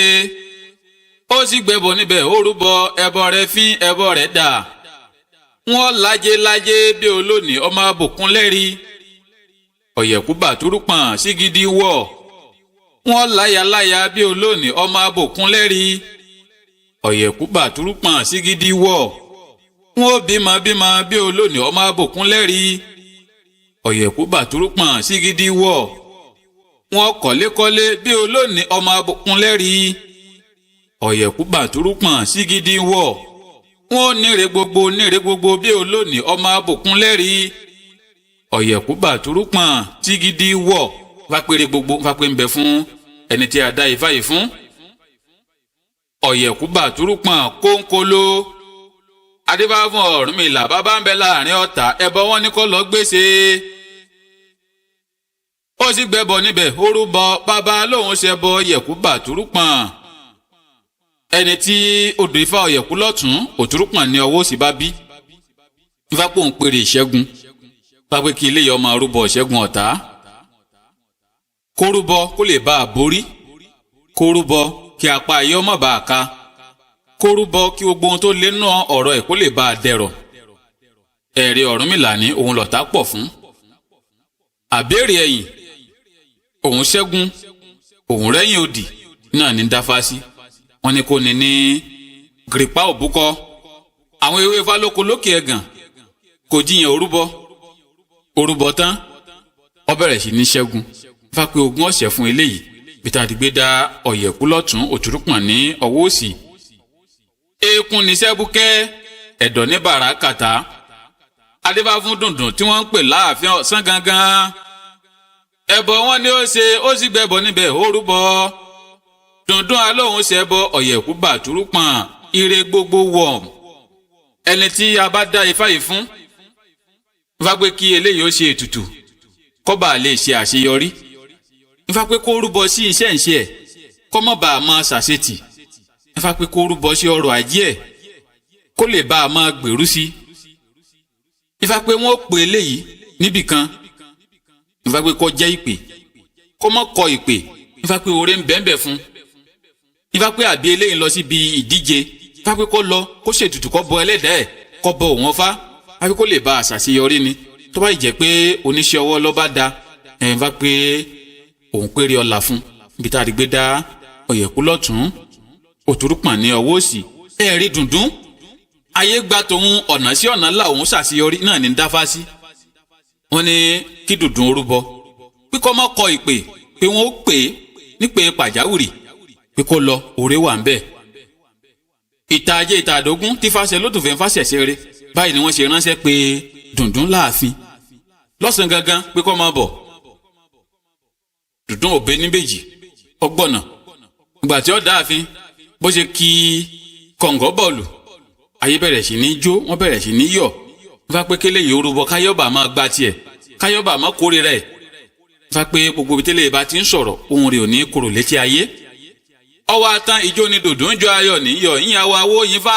ó sì gbẹ́bọ níbẹ̀ ó rúbọ ẹbọ rẹ̀ fín ẹbọ rẹ̀ dà wọ́n lájé bí olónìí ọmọ abòkún lẹ́rí ọ̀yẹ̀kú bàtúrúpọ̀n sígídí wọ̀ wọ́n láyà bí olónìí ọmọ abòkún lẹ́rí ọ̀yẹ̀kú bàtúrúpọ̀n sígídí wọ̀ wọ́n bímọ bí olónìí ọmọ abòkún lẹ́rí ọ̀yẹ̀kú bàtúrúpọ̀n sígídí wọ̀ wọ́n kọ́lékọ́lé bí olónìí ọmọ abòkún lẹ́rí ọ̀yẹ̀kú bàtúrúpọ̀n sígídí wọ̀ wọ́n níre gbogbo bí olónìí ọmọ abòkún lẹ́rí ọ̀yẹ̀kú bàtúrúpọ̀n sígídí wọ̀ fapere gbogbo fapé ń bẹ fún ẹni tí a dá Ifá yìí fún ọ̀yẹ̀kú bàtúrúpọ̀n kónkóló adébá fún Ọ̀rúnmìlà bàbá ń bẹ láàrin ọ̀tá ẹbọ wọn ní kó lọ gbèsè ó sì gbẹ́bọ níbẹ̀ ó rúbọ bàbá lòun ṣẹbọ ọ̀yẹ̀kú bàtúrúpọ̀n ẹni tí odò Ifá ọ̀yẹ̀kú lọ́tún òtúrúpọ̀n ní ọwọ́ òsì bá bí Ifá pò ń pèrè ìṣẹ́gun pápẹ́ kí ilé yọ máa rúbọ ìṣẹ́gun ọ̀tá kó rúbọ kó lè bá a borí kó rúbọ kí apá ayé ọmọ bá a ká kó rúbọ kí gbogbo ohun tó lé nù ọ̀rọ̀ ẹ̀ kó lè bá a dẹ̀rọ̀ ẹ̀rí Ọ̀rúnmìlà ní òun lọ̀tá pọ̀ fún. àbẹ́rẹ́ ẹ̀yìn òun ṣẹ́gun òun rẹ́yìn òdì náà ní dáfásí. wọ́n ní kò ní gìrìpá òbúkọ. àwọn ewé Ifá lóko lókè ẹ̀gàn kò jiyàn orúbọ tán ó bẹ̀rẹ̀ sí ní ṣẹ́gun. Ifá pé ogún ọ̀sẹ̀ fún eléyìí bí tá a ti gbé dá ọ̀yẹ̀kú lọ́tún òtúrúpọ̀n ní ọwọ́ òsì. eékún ní sẹ́bùkẹ́ ẹ̀dọ̀ ní bàràkàtà. adébá fún dùndùn tí wọ́n ń pè láàfin ọ̀sán gangan. ẹbọ wọn ni ó ṣe ó sì gbẹbọ níbẹ̀ ó rúbọ. dùndùn alóhùn ṣẹbọ ọ̀yẹ̀kú bàtúrúpọ̀n ire gbogbo wọ̀. ẹni tí a bá dá ifá yìí fún Ifá pé kí eléyìí ó ṣe ètùtù kó bá lè ṣe àṣeyọrí. Ifá pé kó rúbọ sí iṣẹ́ ìṣe ẹ̀ kó má bàa máa ṣàṣetì. Ifá pé kó rúbọ sí ọrọ̀ ajé ẹ̀ kó lè bá a máa gbèrú sí. Ifá pé wọ́n pè eléyìí níbì kan. Ifá pé kó jẹ́ ìpè kó má kọ ìpè. Ifá pé oore ń bẹ́ẹ̀ fún. Ifá pé àbí eléyìí lọ síbi ìdíje. Ifá pé kó lọ kó ṣètùtù kó bọ ẹlẹ́dàá ẹ̀ kó bọ òun Ifá. Ifá kó lè bá a ṣàṣeyọrí ni. tó bá jẹ́ pé oníṣẹ́ ọwọ́ ló bá da Ifá pé òun péré ọlà fún ibi tá a ti gbé dá ọ̀yẹ̀kú lọ́tún òtúrúpọ̀n ní ọwọ́ òsì. ẹ̀rí dùndún ayé gba tòun ọ̀nà sí ọ̀nà ńlá òun ṣàṣeyọrí náà ní dáfásí. wọ́n ní kí dùndún orúbọ pé kó má kọ ìpè pé wọ́n ó pè é nípe pàjáwìrì pé kó lọ òré wà ń bẹ̀. ìta ajé ìta àdógún tí fàṣẹ lótùfẹ́ fàṣẹ ṣeré báyìí ni wọ́n ṣe ránṣẹ́ pé dùndún láàfin lọ́sàn gangan pé kó máa bọ̀. dùndún òbẹ níbejì ọgbọ̀nà ìgbà tí ó dáàfin bó ṣe kí kọ̀ǹgọ́ bọ̀ọ̀lù ayé bẹ̀rẹ̀ sí ní jó wọ́n bẹ̀rẹ̀ sí ní yọ̀. Ifá pé kélé yìí orúbọ káyọ̀bà máa gba tiẹ̀ káyọ̀bà máa kórìíra ẹ̀. Ifá pé gbogbo ibi tẹ́lẹ̀ bá ti ń sọ̀rọ̀ ohun rẹ̀ ò ní kúrò létí ayé. ọwọ́ atán ijó ni dùndún jọ ayọ̀ níyọ̀ ìyàwó awó yín fá.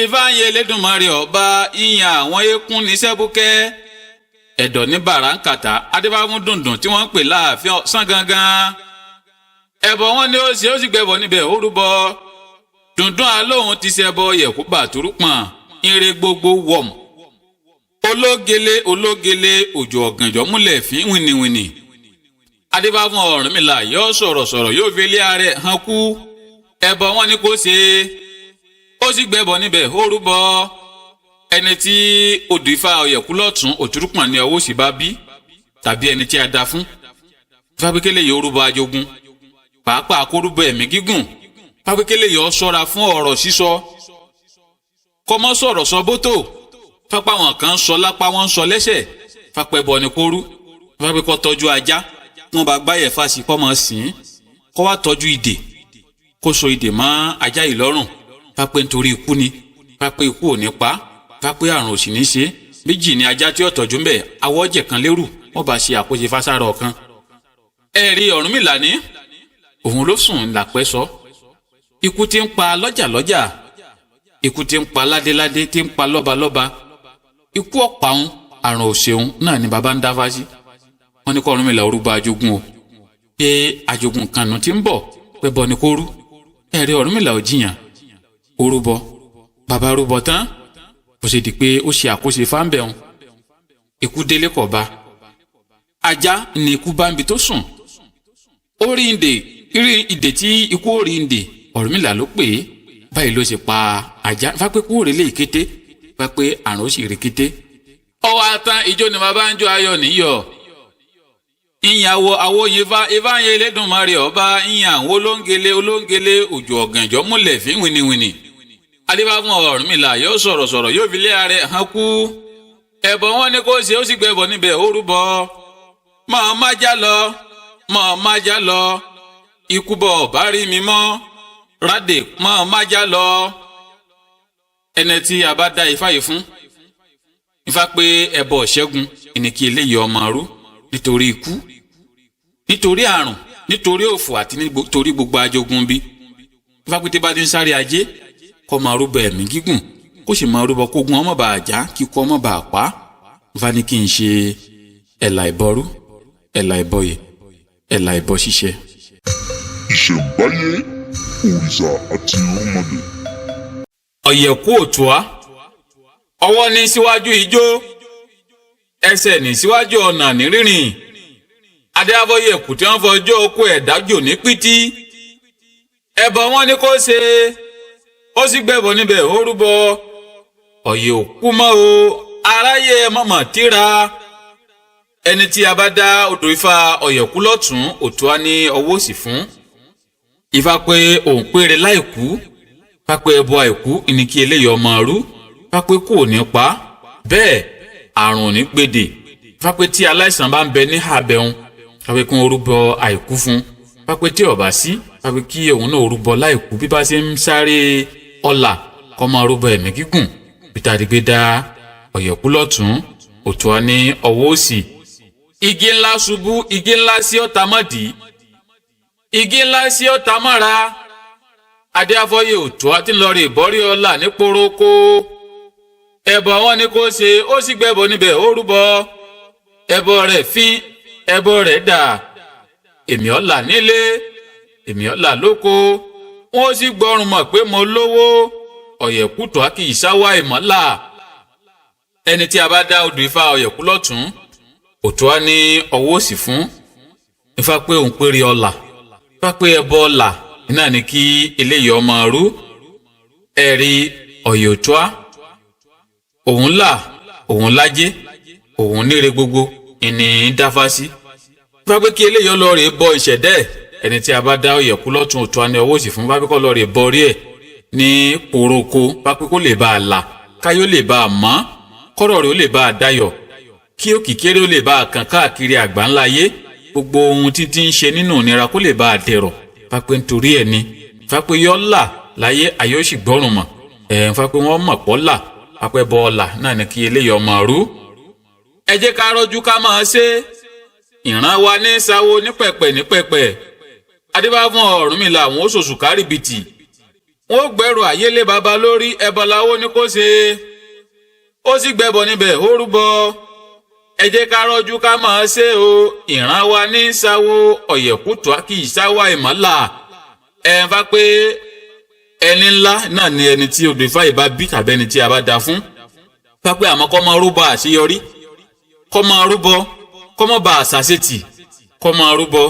Ifá ń yẹ Elédùmarè ọba ìyàn àwọn eékún ní sẹ́bùkẹ́ ẹ̀dọ̀ ní bàràǹkàtà adébáfún dùndùn tí wọ́n ń pè láàfin ọ̀sán gangan. ẹbọ wọn ni ó ṣe ó sì gbẹbọ níbẹ̀ ó rúbọ. dùndún alóhùn ti ṣẹbọ ọ̀yẹ̀kú bàtúrúpọ̀n ire gbogbo wọ̀m. ológele òjò ọ̀gànjọ́ múlẹ̀ fín wìnìwìnì. adébáfún Ọ̀rúnmìlà yóò sọ̀rọ̀ yóò fi ilé ààrẹ hàn kú. ẹbọ wọn ni kò ṣe ó sì gbẹbọ níbẹ̀ ó rúbọ. ẹni tí odù Ifá ọ̀yẹ̀kú lọ́tún òtúrúpọ̀n ní ọwọ́ òsì bá bí tàbí ẹni tí a dá fún. Ifá pé kélé yìí ó rúbọ ajogun pàápàá kó rúbọ ẹ̀mí gígùn. Ifá pé kélé yìí ó ṣọ́ra fún ọ̀rọ̀ sísọ kọ́mọ́ sọ̀rọ̀ sọ bótó. Fápá wọn kan ń sọ lápá wọn ń sọ lẹ́sẹ̀ fapẹ́ bọ̀ ní kóru. Ifá pé kó tọ́jú ajá wọn bá gbáyẹ̀ fásì kọ́ mọ́ sìn kó wá tọ́jú ìdè kó so ìdè mọ́ ajá yìí lọ́rùn. Ifá pé nítorí ikú ni Ifá pé ikú ò ní pa Ifá pé àrùn ò sì ní ṣe. méjì ni ajá tí ó tọ́jú mbẹ̀ awọ́jẹ̀ kan lérù wọ́n bá ṣe àkóso fásárọ̀ kan. ẹ̀rí Ọ̀rúnmìlà ní òun ló sùn làpẹ́ sọ. ikú ti ń pa lọ́jà ikú ti ń pa ládéládé ti ń pa lọ́balọ́ba ikú ọ̀pàun àrùn òṣèun náà ni baba ń dáfá sí. wọ́n ní kó Ọ̀rúnmìlà orúbọ ajogun o pé ajogun kanu ti ń bọ̀ pé bọ́ ni kó rú. ẹ̀rí Ọ̀rúnmìlà ò jiyàn orúbọ bàbá rúbọ tán bó ṣe di pé ó ṣe àkóso fáńbẹ̀hún ikú délé kọ̀ bá. ajá ni ikú bá ń bi tó sùn ó rí ìdè tí ikú ó rí ìdè Ọ̀rúnmìlà ló pè é báyìí ló ṣe pa ajá. Ifá pé kúrò lè kété Ifá pé àrùn ó sì rí kété. ọwọ́ atán ijó ni bàbá ń jó ayọ̀ níyọ̀ ìyàwó àwòyìn Ifá ń yẹ Elédùmarè ọba ìyàn àwọn olóńgele òjò ọ̀gànjọ́ múlẹ̀ fín wìnìwìnì. adébáfún Ọ̀rúnmìlà yóò sọ̀rọ̀ yóò fi lé ààrẹ hàn kú. ẹbọ wọn ni kò ṣe ó sì gbẹbọ níbẹ̀ ó rúbọ. máa má já lọ ikú bọ̀ bá rí mi mọ́ rádè máa má já lọ. ẹni tí a bá dá Ifá yìí fún Ifá pé ẹbọ ṣẹ́gun ẹni kí eléyìí ọmọ rú nítorí ikú nítorí àrùn nítorí òfò àti nítorí gbogbo ajogun bí. Ifá pé tí bá ti ń sáré ajé kó máa rúbọ ẹ̀mí gígùn kó sì máa rúbọ kógun ọmọ bá àjá kíkọ ọmọ bá pa. Ifá ní kí n ṣe ẹ̀là ìbọrú ẹ̀là ìbọyè ẹ̀là ìbọ ṣíṣe. ìṣẹ̀ǹbáyé òrìṣà àti irúnmọlẹ̀. ọ̀yẹ̀kú òtúá ọwọ́ ní síwájú ijó ẹsẹ̀ ní síwájú ọ̀nà ní rírìn adéáfọ́yè kù tí wọ́n fọjọ́ okó ẹ̀dájò ní pítí ẹbọ wọn ní kó ṣe ó sì gbẹbọ níbẹ̀ ó rúbọ ọ̀yẹ̀ òkú mọ́ o aráyé mọ̀mọ́ tíra ẹni tí a bá dá odò ifá ọ̀yẹ̀kú lọ́tún òtún á ní ọwọ́ òsì fún ifá pé òun péré láìkú pápẹ́ ẹbọ àìkú ní kí eléyìí ọmọ rú pápẹ́ kò ní pa bẹ́ẹ̀ àrùn ò ní gbèdè pápẹ́ tí aláìsàn bá ń bẹ ní àbẹ̀hún pápẹ́ kí wọ́n rúbọ àìkú fún pápẹ́ tí ọ̀bà sí pápẹ́ kí òun náà rúbọ láìkú bí bá ṣe ń sáré ọ̀là kọ́ máa rúbọ ẹ̀mí gígùn peter adigbe dá ọ̀yẹ̀kú lọ́tún òtún á ní ọwọ́ òsì igi ńlá ṣubú igi ńlá sí ọ̀tá mọ́dì igi ńlá sí ọ̀tá mọ́ra adéáfọ́yè òtún á ti lọ rí ìbọ́rí ọ̀la ní poroko ẹbọ wọn ni kó ṣe ó sì gbẹbọ níbẹ̀ ó rúbọ ẹbọ rẹ̀ fín ẹbọ rẹ̀ dà èmi ọ̀la nílé èmi ọ̀la lóko wọn ó sì gbọ́rùn mọ̀ pé mo lówó ọ̀yẹ̀kú tó á kì í sáwá ìmọ̀lá ẹni tí a bá dá odò ifá ọ̀yẹ̀kú lọ́tún òtún á ní ọwọ́ òsì fún ifá pé òun péré ọ̀la ifá pé ẹbọ ọ̀la iná ní kí eléyìí ọmọ rú ẹ̀rí ọ̀yẹ̀ òtún á òun là òun lájé òun níre gbogbo ìní dáfá sí ifá pé kí eléyìí ọlọ́ọ̀rẹ́ bọ ìṣẹ̀dẹ́ ẹni tí a bá dá ọ̀yẹ̀kú lọ́tún òtún á ní ọwọ́ òsì fún bá pé kọ́ lọ́ọ̀rẹ́ bọ rí ẹ̀ ní poroko bá pé kó lè bá a là káyọ̀ lè bá a mọ́ kọ́rọ̀ rẹ̀ ó lè bá a dayọ̀ kí òkìkéré ó lè bá a kàn káàkiri àgbáńlá ayé gbogbo ohun títí ń ṣe nínú ìnira kó lè bá a dẹ̀rọ̀ fapẹ́ nítorí ẹ̀ ni fapẹ́ yọ́ là láyé ayé ó sì gbọ́rùn mọ̀ fapẹ́ wọ́n mọ̀ pọ́ là fapẹ́ bọ́ ọ̀là náà ní kí eléyìí ọmọ rú. ẹ jẹ́ ká rọ́jú ká máa ṣe ìran wa ní sáwó ní pẹ̀pẹ̀ adébá fún Ọ̀rúnmìlà àwọn oṣooṣù kárìbìtì wọ́n gbẹ́rù ayélé baba lórí ẹbọ láwó ní kó ṣe ó sì gbẹ́bọ níbẹ̀ ó rúbọ ẹ jẹ́ ká rọ́jú ká máa ṣe o ìran wa ní sáwó ọ̀yẹ̀kú tó á kì í sáwá ìmọ̀lá ẹ̀ ń fa pé ẹni ńlá náà ni ẹni tí odò ifá ìbá bí tàbí ẹni tí a bá da fún fa pé àmọ́ kọ́ máa rúbọ àṣeyọrí kọ́ máa rúbọ kọ́ máa bá àṣàṣetì kọ́ máa rúbọ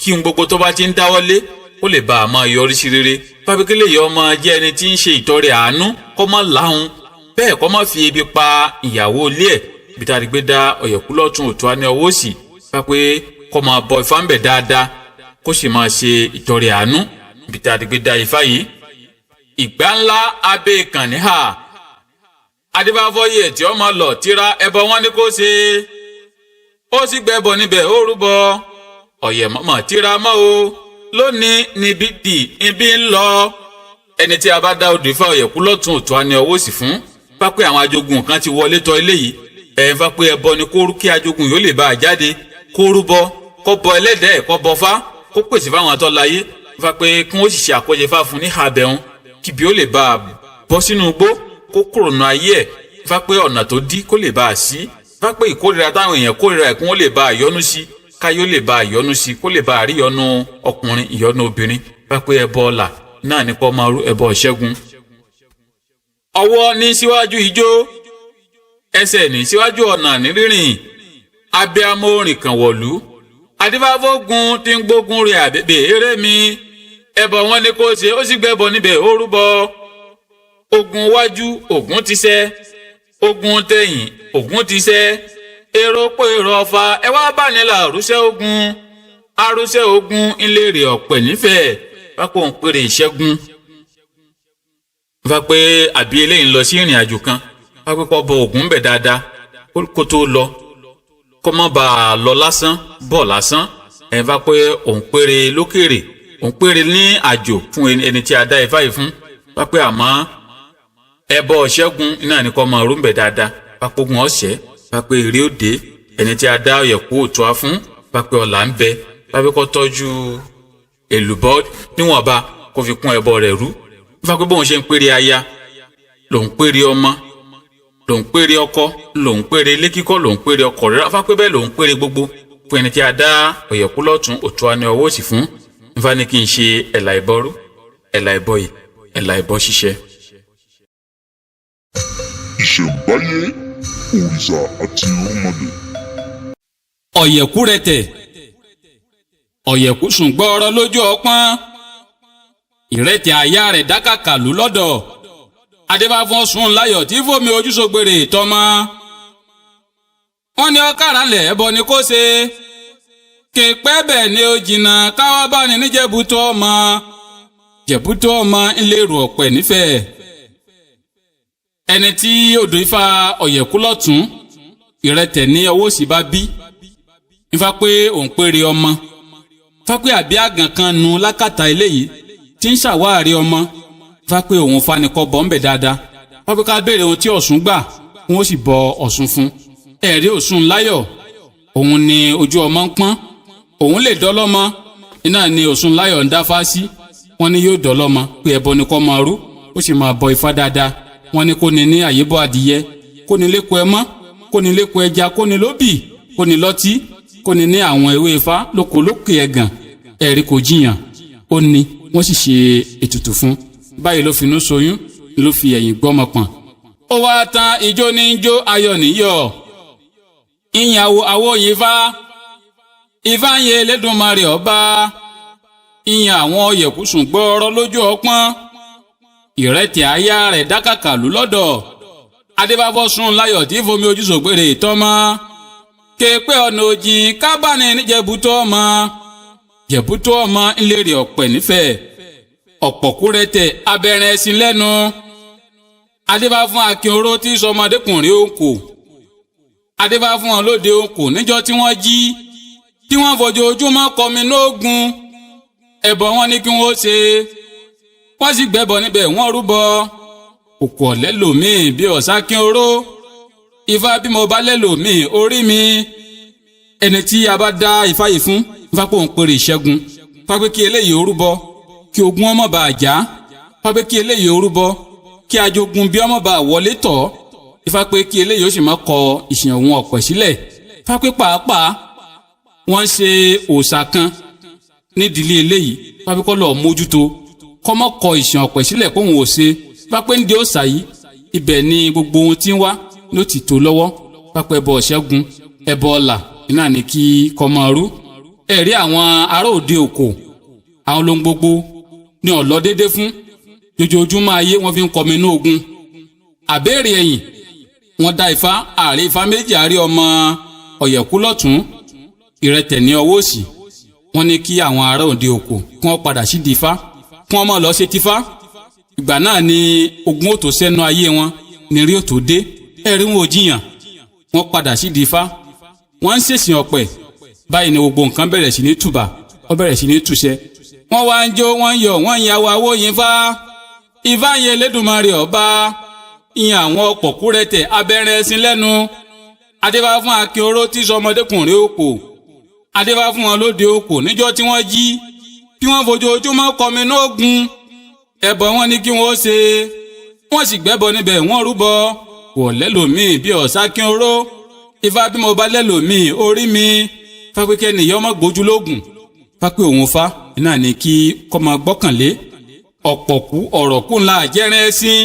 kí n gbogbo tó bá ti ń dáwọ́lé ó lè bá a máa yọrí sí rere fábíkélé yìí ọmọ jẹ́ ẹni tí ń ṣe ìtọrẹ àánú kọ́ máa láhùn bẹ́ẹ̀ kọ́ máa fi ebi pa ìyàwó ilé ẹ̀ bí tá a rí gbé dá ọ̀yẹ̀kú lọ́tún òtún á ní ọwọ́ òsì fá pé kọ́ máa bọ ifá ń bẹ̀ dáadáa kó sì máa ṣe ìtọrẹ àánú bí tá a rí gbé dá ifá yìí. ìgbà ńlá abẹ́ kànní hà adébáfọ́yè tí ọmọ lọ tíra ẹbọ wọn ní kó ṣe ó sì gbẹ́bọ níbẹ̀ ó rúbọ ọ̀yẹ̀ mọ̀mọ́ tíra mọ́ o lónìí níbi dì ibi ń lọ ẹni tí a bá dá odò ifá ọ̀yẹ̀kú lọ́tún òtún á ní ọwọ́ òsì fún pápẹ́ àwọn ajogun kan ti wọlé tọ̀ eléyìí ẹ̀ ń fa pé ẹbọ ni kó rú kí ajogun yóò lè bá a jáde kó rúbọ kó bọ ẹlẹ́dẹ̀ẹ́ kó bọ fá kó pèsè fáwọn atọ́láyé fa pé kí wọ́n sì ṣe àkójẹ fá fún ní àbẹ̀hún kíbi ó lè bá a bọ́ sínú igbó kó kúrònà ayé ẹ̀ fa pé ọ̀nà tó dí kó lè bá a sí fa pé ìkórira táwọn èèyàn kórira ẹ̀ kí wọ́n lè bá a yọ́nú sí káyọ̀ lè bá a yọ́nú sí kó lè bá a rí yọ́nú ọkùnrin ìyọ́nú obìnrin fa pé ẹbọ ọ̀la náà ní kó máa rú ẹbọ ìṣẹ́gun. ọwọ́ ní síwájú ijó ẹsẹ̀ ní síwájú ọ̀nà ní rírìn abiyamọ orin kan wọ̀lú adífáfógun tí ń gbógun rẹ̀ àbẹ̀bẹ̀ eré mi ẹbọ wọn ni kó ṣe ó sì gbẹ́bọ níbẹ̀ ó rúbọ ogun wájú ogun ti ṣẹ́ ogun tẹ̀yìn ogun ti ṣẹ́ èrò pé èrò ọ̀fà ẹ wá bá nílà àrúṣẹ́ ogun àrúṣẹ́ ogun ńlẹ̀rẹ̀ ọ̀pẹ̀ nífẹ̀ẹ́ pápọ̀ ń pèrè ìṣẹ́gun fa pé àbí eléyìí ń lọ sí ìrìn àjò kan pápẹ́ kọ́ bọ ògùn bẹ̀ dáadáa kó tó lọ kọ́ mọ́ bá a lọ lásán bọ̀ lásán ẹ̀ fa pé òun pèrè lókèrè òun pèrè ní àjò fún ẹni tí a dá ifá yìí fún pápẹ́ àmọ́ ẹbọ ìṣẹ́gun iná ní kọ́ mọ́ ọ̀rùn bẹ̀ dáadáa pápẹ́ ogun ọ̀sẹ̀ pápẹ́ èrè òde ẹni tí a dá ọ̀yẹ̀kú òtún á fún pápẹ́ ọ̀là ń bẹ pápẹ́ kọ́ tọ́jú èlùbọ́ níwọ̀nba kó fi kún ẹbọ rẹ̀ rú fún pé bóun ṣe ń pèrè aya lòun pèrè ọmọ lòun pèrè ọkọ lòun pèrè ilé kíkọ́ lòun pèrè ọkọ rẹ̀ fún pé bẹ́ẹ̀ lòun pèrè gbogbo fún ẹni tí a dá ọ̀yẹ̀kú lọ́tún òtún á ní ọwọ́ òsì fún nfa ni kí n ṣe ẹ̀là ìbọrú ẹ̀là ìbọyì ẹ̀là ìbọ ṣíṣẹ́. ìṣẹ̀ǹbáyé òrìṣà àti irúnmọlẹ̀. Ọ̀yẹ̀kú rẹtẹ̀, ọ̀yẹ̀kú sùn gbọ́ọ̀rọ̀ lójú ọpọ́n, ìrẹtẹ̀ àyà rẹ̀ dákàkà lù lọ́dọ̀, adébáfọ́n sùn láyọ̀ tí fòmí ojúṣogbèrè tọmọ. Wọ́n ní ọ̀kàrà lẹ̀ ẹbọ ni kò ṣe, kèpẹ́ bẹ́ẹ̀ ni ó jìnnà káwá bá ní níjẹ̀bútú ọmọ, jẹ̀bútú ọmọ ńlẹ́rù ọ̀pẹ̀ nífẹ̀ẹ́. Ẹni tí odò Ifá ọ̀yẹ̀kú lọ́tún ìrẹtẹ̀ ní ọwọ́ òsì bá bí, Ifá pé òun péré ọmọ, Ifá pé àbí àgàn kan nu lákàtà eléyìí tí ń ṣàwárí ọmọ, Ifá pé òun fanikọ́ bọ́ ń bẹ̀ dáadáa, Ifá pé ká béèrè ohun tí Ọ̀ṣun gbà wọ́n ó sì bọ Ọ̀ṣun fún. Ẹ̀rí Ọ̀ṣun láyọ̀, òun ni ojú ọmọ ń pọ́n, òun lè dọ́lọ́mọ, iná ni Ọ̀ṣun láyọ̀ ń dáfá sí, wọ́n ní yóò dọ́lọ́mọ pé ẹbọ ni kó máa rú, ó sì máa bọ Ifá dáadáa. Wọ́n ní kó ní àyébọ̀ adìyẹ, kó ní lẹ́kọ̀ọ́ ẹmọ́, kó ní lẹ́kọ̀ọ́ ẹja, kó ní lóbì, kó ní lọ́tí, kó ní àwọn ewé Ifá lókè ẹ̀gàn. Ẹ̀rí kò jiyàn, ó ní wọ́n sì ṣe ètùtù fún. Báyìí ló finú ṣoyún, ló fi ẹ̀yìn gbọ́mọ pọ̀n. Ó wá tán ijó ní jó ayọ̀ níyọ̀, ìyàwó àwòyìn Ifá ń yẹ Elédùmarè ọba, ìyàn àwọn ọ̀yẹ̀kú sùn gbọ́ọ̀rọ̀ lójú ọpọ́n, ìrẹtẹ̀ àyà rẹ̀ dákàkà lù lọ́dọ̀, adébáfọ́ sùn láyọ̀ tí fomi ojúṣògbèrè tọ́mọ, kéèpé ọ̀nà òjìn kábàánì níjẹ̀bútú ọmọ, jẹ̀bútú ọmọ ńlẹ́rì ọ̀pẹ̀ nífẹ̀ẹ́. Ọ̀pọ̀kú rẹtẹ̀ abẹ́rẹ́ ẹṣin lẹ́nu, adébáfún akínoró tí sọmọdékùnrin òǹkò, adébáfún wọn lóde òǹkò níjọ́ tí wọ́n jí, tí wọ́n fojoojúmọ́ kọminú ogun, ẹbọ wọn ní kí wọ́n ṣe, wọ́n sì gbẹ́bọ níbẹ̀ wọ́n rúbọ. Òkú ọ̀lẹ́ lòmíì bí ọ̀sákín oró, Ifá bí mo bá lẹ́lòmíì orí mi. Ẹni tí a bá dá Ifá yìí fún, Ifá pé òun pèrè ìṣẹ́gun, Ifá pé kí eléyìí ó rúbọ, kí ogun ọmọ bá jà, Ifá pé kí eléyìí ó rúbọ, kí ajogun bí ọmọ bá wọlé tọ̀, Ifá pé kí eléyìí ó sì má kọ ìsìn òun ọ̀pẹ̀ sílẹ̀. Ifá pé pàápàá wọ́n ṣe òòṣà kan nídìílé eléyìí, Ifá pé kó lọ́ọ́ mójútó, kọ́mọ́ kọ ìsìn ọ̀pẹ̀ sílẹ̀ kóhun ò ṣe. Pápẹ́ ń di òòṣà yìí, ibẹ̀ ni gbogbo ohun tí ń wá ló ti tó lọ́wọ́. Pápẹ́ ẹbọ ṣẹ́gun, ẹbọ ọ̀la iná ní kí kọ́ máa rú. Ẹ̀rí àwọn ará òde òkò, àwọn lóhun gbogbo ní ọ̀lọ́ déédé fún, lójoojúmọ́ ayé wọ́n fi ń kọminú ogun. Àbẹ́rẹ́ ẹ̀yìn wọ́n dá Ifá, ààrẹ Ifá méjì àárí ọmọ ọ̀yẹ̀kú lọ́tún ìrẹtẹ̀ ní ọwọ́ òsì. Wọ́n ní kí àwọn ará òde òkò kí wọ́n padà sí di Ifá, kí wọ́n má lọ ṣe tifá. Ìgbà náà ni ogun ó tó sẹ́nu ayé wọn, ní rí ó tó dé. Ẹ̀rí wọn ò jiyàn, wọ́n padà sí di Ifá, wọ́n ń ṣèsìn ọ̀pẹ̀. Báyìí ni gbogbo nǹkan bẹ̀rẹ̀ sí ní tùbà, ó bẹ̀rẹ̀ sí ní túṣẹ. Wọ́n wá ń jó, wọ́n ń yọ̀, wọ́n ń yàwó àwòyìn Ifá ń yẹ Elédùmarè ọba, ìyàn àwọn ọ̀pọ̀kú rẹtẹ̀ abẹ́rẹ́ ẹṣin lẹ́nu, adébáfún akínoró tí sọmọdékùnrin òkò, adébáfún wọn lóde òkò níjọ́ tí wọ́n jí, tí wọ́n fojoojúmọ́ kọminú ogun, ẹbọ wọn ní kí wọ́n ṣe, wọ́n sì gbẹ́bọ níbẹ̀ wọ́n rúbọ. Wọ̀ lẹ́lòmíì bí ọ̀sákín oró, Ifá bí mo bá lẹ́lòmíì orí mi. Ifá pé kẹ́nìyàn ọmọ gbójú lóògùn, Ifá pé òun Fá iná ní kí kọ́ máa gbọ́kànlé. Ọ̀pọ̀kú ọ̀rọ̀ kù ńlá jẹ́rẹ́ ẹṣin,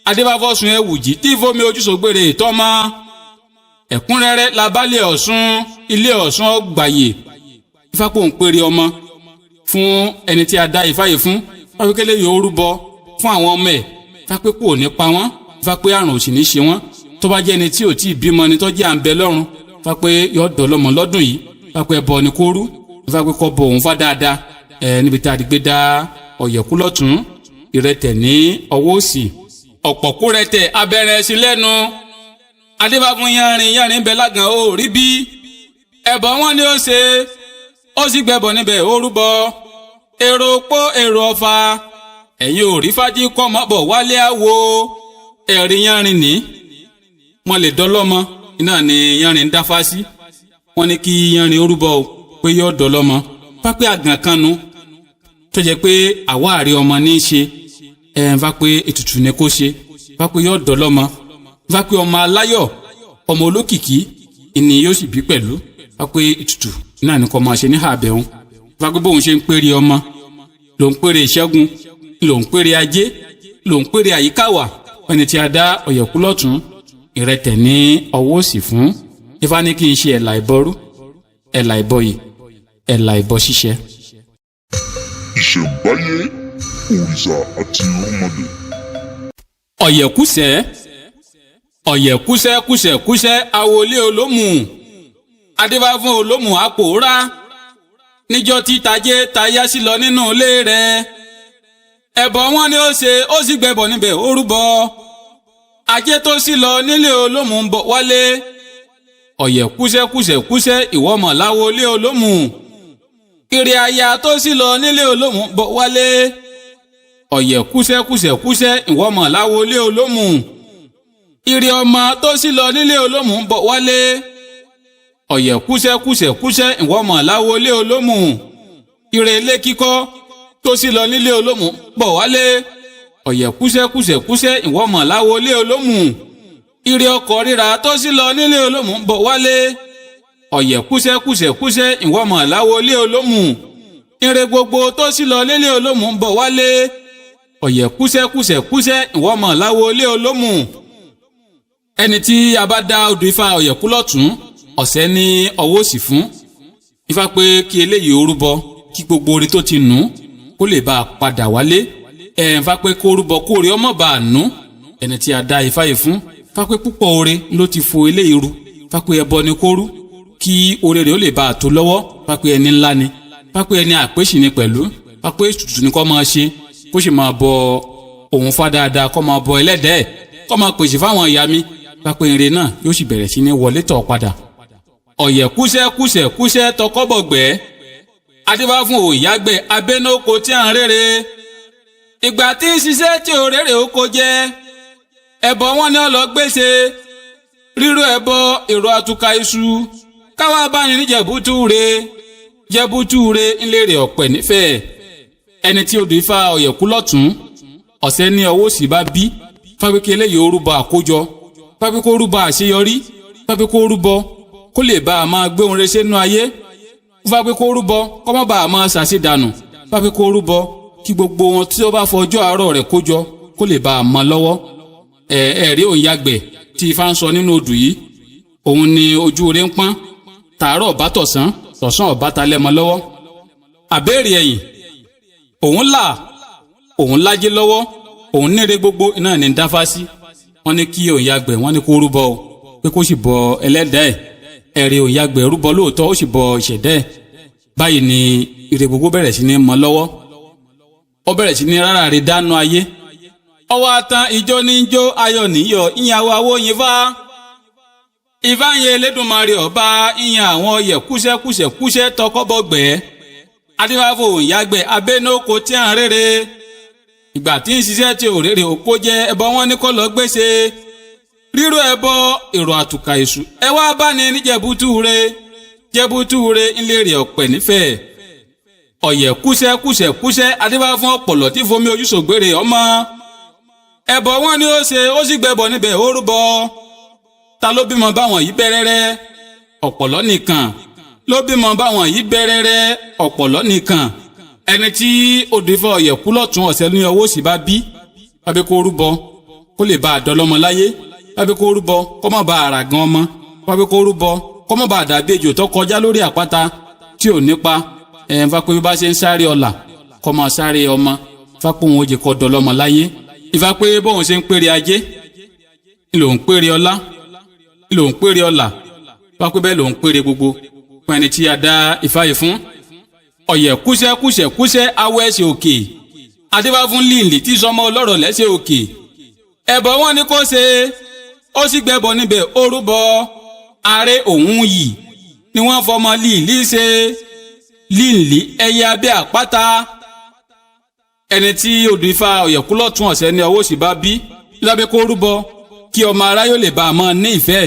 adébáfọ́ sun ẹ̀wùjì tí fomi ojúṣògbèrè tọ́mọ. Ẹ̀kúnrẹ́rẹ́ labálẹ̀ Ọ̀ṣun, ilé Ọ̀ṣun ọgbàyè. Ifá pé òun péré ọmọ fún ẹni tí a dá Ifá yìí fún. Ifá pé kẹ́lẹ́ yóò rúbọ fún àwọn ọmọ ẹ̀. Ifá pé kò ní pa wọ́n, Ifá pé àrùn ò sì ní ṣe wọ́n. Tó bá jẹ́ ẹni tí ò tí ì bímọ ni tó jẹ́ à ń bẹ lọ́run, Ifá pé yóò dọ̀lọ́mọ lọ́dún yìí. Ifá pé ẹbọ ni kó rú, Ifá pé kó bọ òun Fá dáadáa. Níbi tá a ti gbé dá ọ̀yẹ̀kú lọ́tún ìrẹtẹ̀ ní ọwọ́ òsì. Ọ̀pọ̀kú rẹtẹ̀ abẹ́rẹ́ ẹṣin lẹ́nu, adébáfún yánrin bẹ lágàn ó rí bí. Ẹbọ wọn ni ó ṣe, ó sì gbẹbọ níbẹ̀ ó rúbọ. Èrò pó èrò ọ̀fà, ẹ̀yin ò rí fájí kọ́ mọ́ bọ̀ wálé àwo. Ẹ̀rí yánrin ní wọ́n lè dọ́lọ́mọ, iná ni yánrin ń dáfá sí. Wọ́n ní kí yánrin ó rúbọ o, pé yóò dọ́lọ́mọ. Pápẹ́ àgàn kan nu tó jẹ́ pé àwáàrí ọmọ ní í ṣe, Ifá pé ètùtù ni kó ṣe. Ifá pé yóò dọ́lọ́mọ. Ifá pé ọmọ aláyọ̀, ọmọ olókìkí ìní yóò sì bí pẹ̀lú. Ifá pé ètùtù náà ni kò máa ṣe ní àbẹ̀hún. Ifá pé bóun ṣe ń péré ọmọ ló ń péré ìṣẹ́gun, ló ń péré ajé, ló ń péré àyíkáwà, ẹni tí a dá ọ̀yẹ̀kú lọ́tún ìrẹtẹ̀ ní ọwọ́ òsì fún. Ifá ní kí n ṣe ẹ̀là ìbọrú, ẹ̀là ìbọyè, ẹ̀là ìbọ ṣíṣẹ́. ìṣẹ̀ǹbáyé òrìṣà àti irúnmọlẹ̀. Ọ̀yẹ̀kúsẹ́ ọ̀yẹ̀kúsẹ́kúsẹ́kúsẹ́ àwòlé olómù adébá fún olómù àpòórá níjọ́ tí tajé tayá sí lọ nínú ilé rẹ̀. ẹbọ wọn ni ó ṣe ó sì gbẹbọ níbẹ̀ ó rúbọ. ajé tó sì lọ nílé olómù ń bọ̀ wálé. Ọ̀yẹ̀kúsẹ́kúsẹ́kúsẹ́ ìwọ́mọ̀ láwọlé olómù. ire aya tó sì lọ nílé olómù ń bọ̀ wálé. Ọ̀yẹ̀kúsẹ́kúsẹ́kúsẹ́ ìwọ́mọ̀ láwọlé olómù. ire ọmọ tó sì lọ nílé olómù ń bọ̀ wálé. Ọ̀yẹ̀kúsẹ́kúsẹ́kúsẹ́ ìwọ́mọ̀ láwọlé olómù. ire ilé kíkọ́ tó sì lọ nílé olómù ń bọ̀ wálé. Ọ̀yẹ̀kúsẹ́kúsẹ́kúsẹ́ ìwọ́mọ̀ láwọlé olómù. ire ọkọ̀ rírà tó sì lọ nílé olómù ń bọ̀ wálé. Ọ̀yẹ̀kúsẹ́kúsẹ́kúsẹ́ ìwọ́mọ̀ láwọlé olómù. ire gbogbo tó sì lọ nílé olómù ń bọ̀ wálé. Ọ̀yẹ̀kúsẹ́kúsẹ́kúsẹ́ ìwọ́mọ̀ láwọlé olómù. ẹni tí a bá dá odù Ifá ọ̀yẹ̀kú lọ́tún ọ̀sẹ̀ ní ọwọ́ òsì fún. Ifá pé kí eléyìí ó rúbọ kí gbogbo orí tó ti nù kó lè bá a padà wálé. Ifá pé kó rúbọ kó orí ọmọ bá a nù. ẹni tí a dá Ifá yìí fún Ifá pé púpọ̀ oore ló ti fo eléyìí ru. Ifá pé ẹbọ ni kó rú kí oore rẹ̀ ó lè bá a tó lọ́wọ́. Ifá pé ẹni ńlá ni. Ifá pé ẹni àpèsì ni pẹ̀lú. Ifá pé ètùtù ni kó máa ṣe kó sì máa bọ òun Fá dáadáa kó máa bọ ẹlẹ́dẹ̀ẹ́ kó máa pèsè fáwọn ìyá mi. Ifá pé ire náà yóò sì bẹ̀rẹ̀ sí ní wọlé tọ̀ padà. Ọ̀yẹ̀kúsẹ́kúsẹ́kúsẹ́ tọkọ́bọ̀gbẹ́ adébá fún òyàgbẹ́ abẹ́nóko tí à ń rere. ìgbà tí ń ṣiṣẹ́ tí ò rere oko jẹ́ ẹbọ wọn ni ọlọ́gbèsè ríró ẹbọ èrò àtúkà iṣu káwá bá ní níjẹ̀bútúre jẹ̀bútúre ńlẹ̀rẹ̀ ọ̀pẹ̀ nífẹ̀ẹ́. ẹni tí odù Ifá ọ̀yẹ̀kú lọ́tún ọ̀sẹ̀ ní ọwọ́ òsì bá bí fábíkẹ́ eléyìí orúbọ àkójọ fábíkẹ́ orúbọ àṣeyọrí fábíkẹ́ orúbọ kó lè bá a máa gbé ohun rere nínú ayé. fábíkẹ́ orúbọ kó má bá a máa ṣàṣedànù. fábíkẹ́ orúbọ kí gbogbo wọn tí ó bá fọjọ́ àárọ̀ rẹ̀ kójọ kó lè bá a mọ lọ́wọ́. ẹ̀rí òǹyàgbẹ̀ tí Ifá ń sọ nínú odù yìí òun ni ojú oore ń pọ́n tàárọ̀ ọ̀bá tọ̀sán tọ̀sán ọ̀bá talẹ̀ mọ́ lọ́wọ́. àbẹ́rẹ́ ẹ̀yìn òun là òun lájẹ́ lọ́wọ́ òun níre gbogbo iná ní dáfá sí. wọ́n ní kí òǹyàgbẹ̀ wọ́n ní kó rúbọ o pé kó sì bọ ẹlẹ́dàá ẹ̀. ẹ̀rí òǹyàgbẹ̀ rúbọ lóòótọ́ ó sì bọ ìṣẹ̀dá ẹ̀. báyìí ni ire gbogbo bẹ̀rẹ̀ sí ní mọ́ lọ́wọ́. ó bẹ̀rẹ̀ sí ní rárá rí dánú ayé. ọwọ́ atan ìjó ní jó ayọ̀ níyọ̀ ìyàwó awóyin Fá. Ifá yẹn Elédùmarè ọba ìyàn àwọn Ọ̀yẹ̀kúsẹ́kúsẹ́kúsẹ́ tọkọ́bọ̀gbẹ́ adébáfò òǹyàgbẹ̀ abẹ́nóko tí à ń rere. ìgbà tí ń ṣiṣẹ́ tí ò rere òkó jẹ́ ẹbọ wọn ní kọ́ lọ gbèsè ríró ẹbọ èrò àtùkà èṣù ẹ wá bá ní níjẹ̀bútúre jẹ̀bútúre ńlẹ̀rẹ̀ ọ̀pẹ̀ nífẹ̀ẹ́. Ọ̀yẹ̀kúsẹ́kúsẹ́kúsẹ́ adébáfò ọ̀pọ̀lọ́ tí fomi ojú sògbére ọmọ ẹbọ wọn ni ó ṣe ó sì gbẹbọ níbẹ̀ ó rúbọ. ta ló bímọ báwọn yìí bẹ́rẹ́rẹ́ ọ̀pọ̀lọ́ nìkan ló bímọ báwọn yìí bẹ́rẹ́rẹ́ ọ̀pọ̀lọ́ nìkan. ẹni tí odù Ifá ọ̀yẹ̀kú lọ́tún ọ̀sẹ̀ ní ọwọ́ òsì bá bí fábí kó rúbọ kó lè bá àdọ́lọ́mọ láyé fábí kó rúbọ kó má bá ara gan ọmọ fábí kó rúbọ kó má bá àdàbí ejò tó kọjá lórí àpáta tí ò nípa. Fápé bí bá ṣe ń sáré ọ̀la kó máa sáré ọmọ fápé òun ò jẹ́ kó dọ́lọ́mọ láyé. Ifá pé bóun ṣe ń péré ajé lòun péré ọlá lòun péré ọlà fápé bẹ́ẹ̀ lòun péré gbogbo fún ẹni tí a dá Ifá yìí fún. Ọ̀yẹ̀kúsẹ́kúsẹ́kúsẹ́ awọ ẹsẹ̀ òkè adébá fún líìlì tí sọmọ ọlọ́rọ̀ lẹ́sẹ̀ òkè. ẹbọ wọn ni kó ṣe ó sì gbẹbọ níbẹ̀ ó rúbọ. ààrẹ òun yìí ni wọ́n fọmọ líìlì ṣe líìlì ẹyẹ abẹ́ àpáta. ẹni tí odù Ifá ọ̀yẹ̀kú lọ́tún ọ̀sẹ̀ ní ọwọ́ òsì bá bí lábẹ́ kó rúbọ kí ọmọ aráyò lè bá a mọ ní ìfẹ́.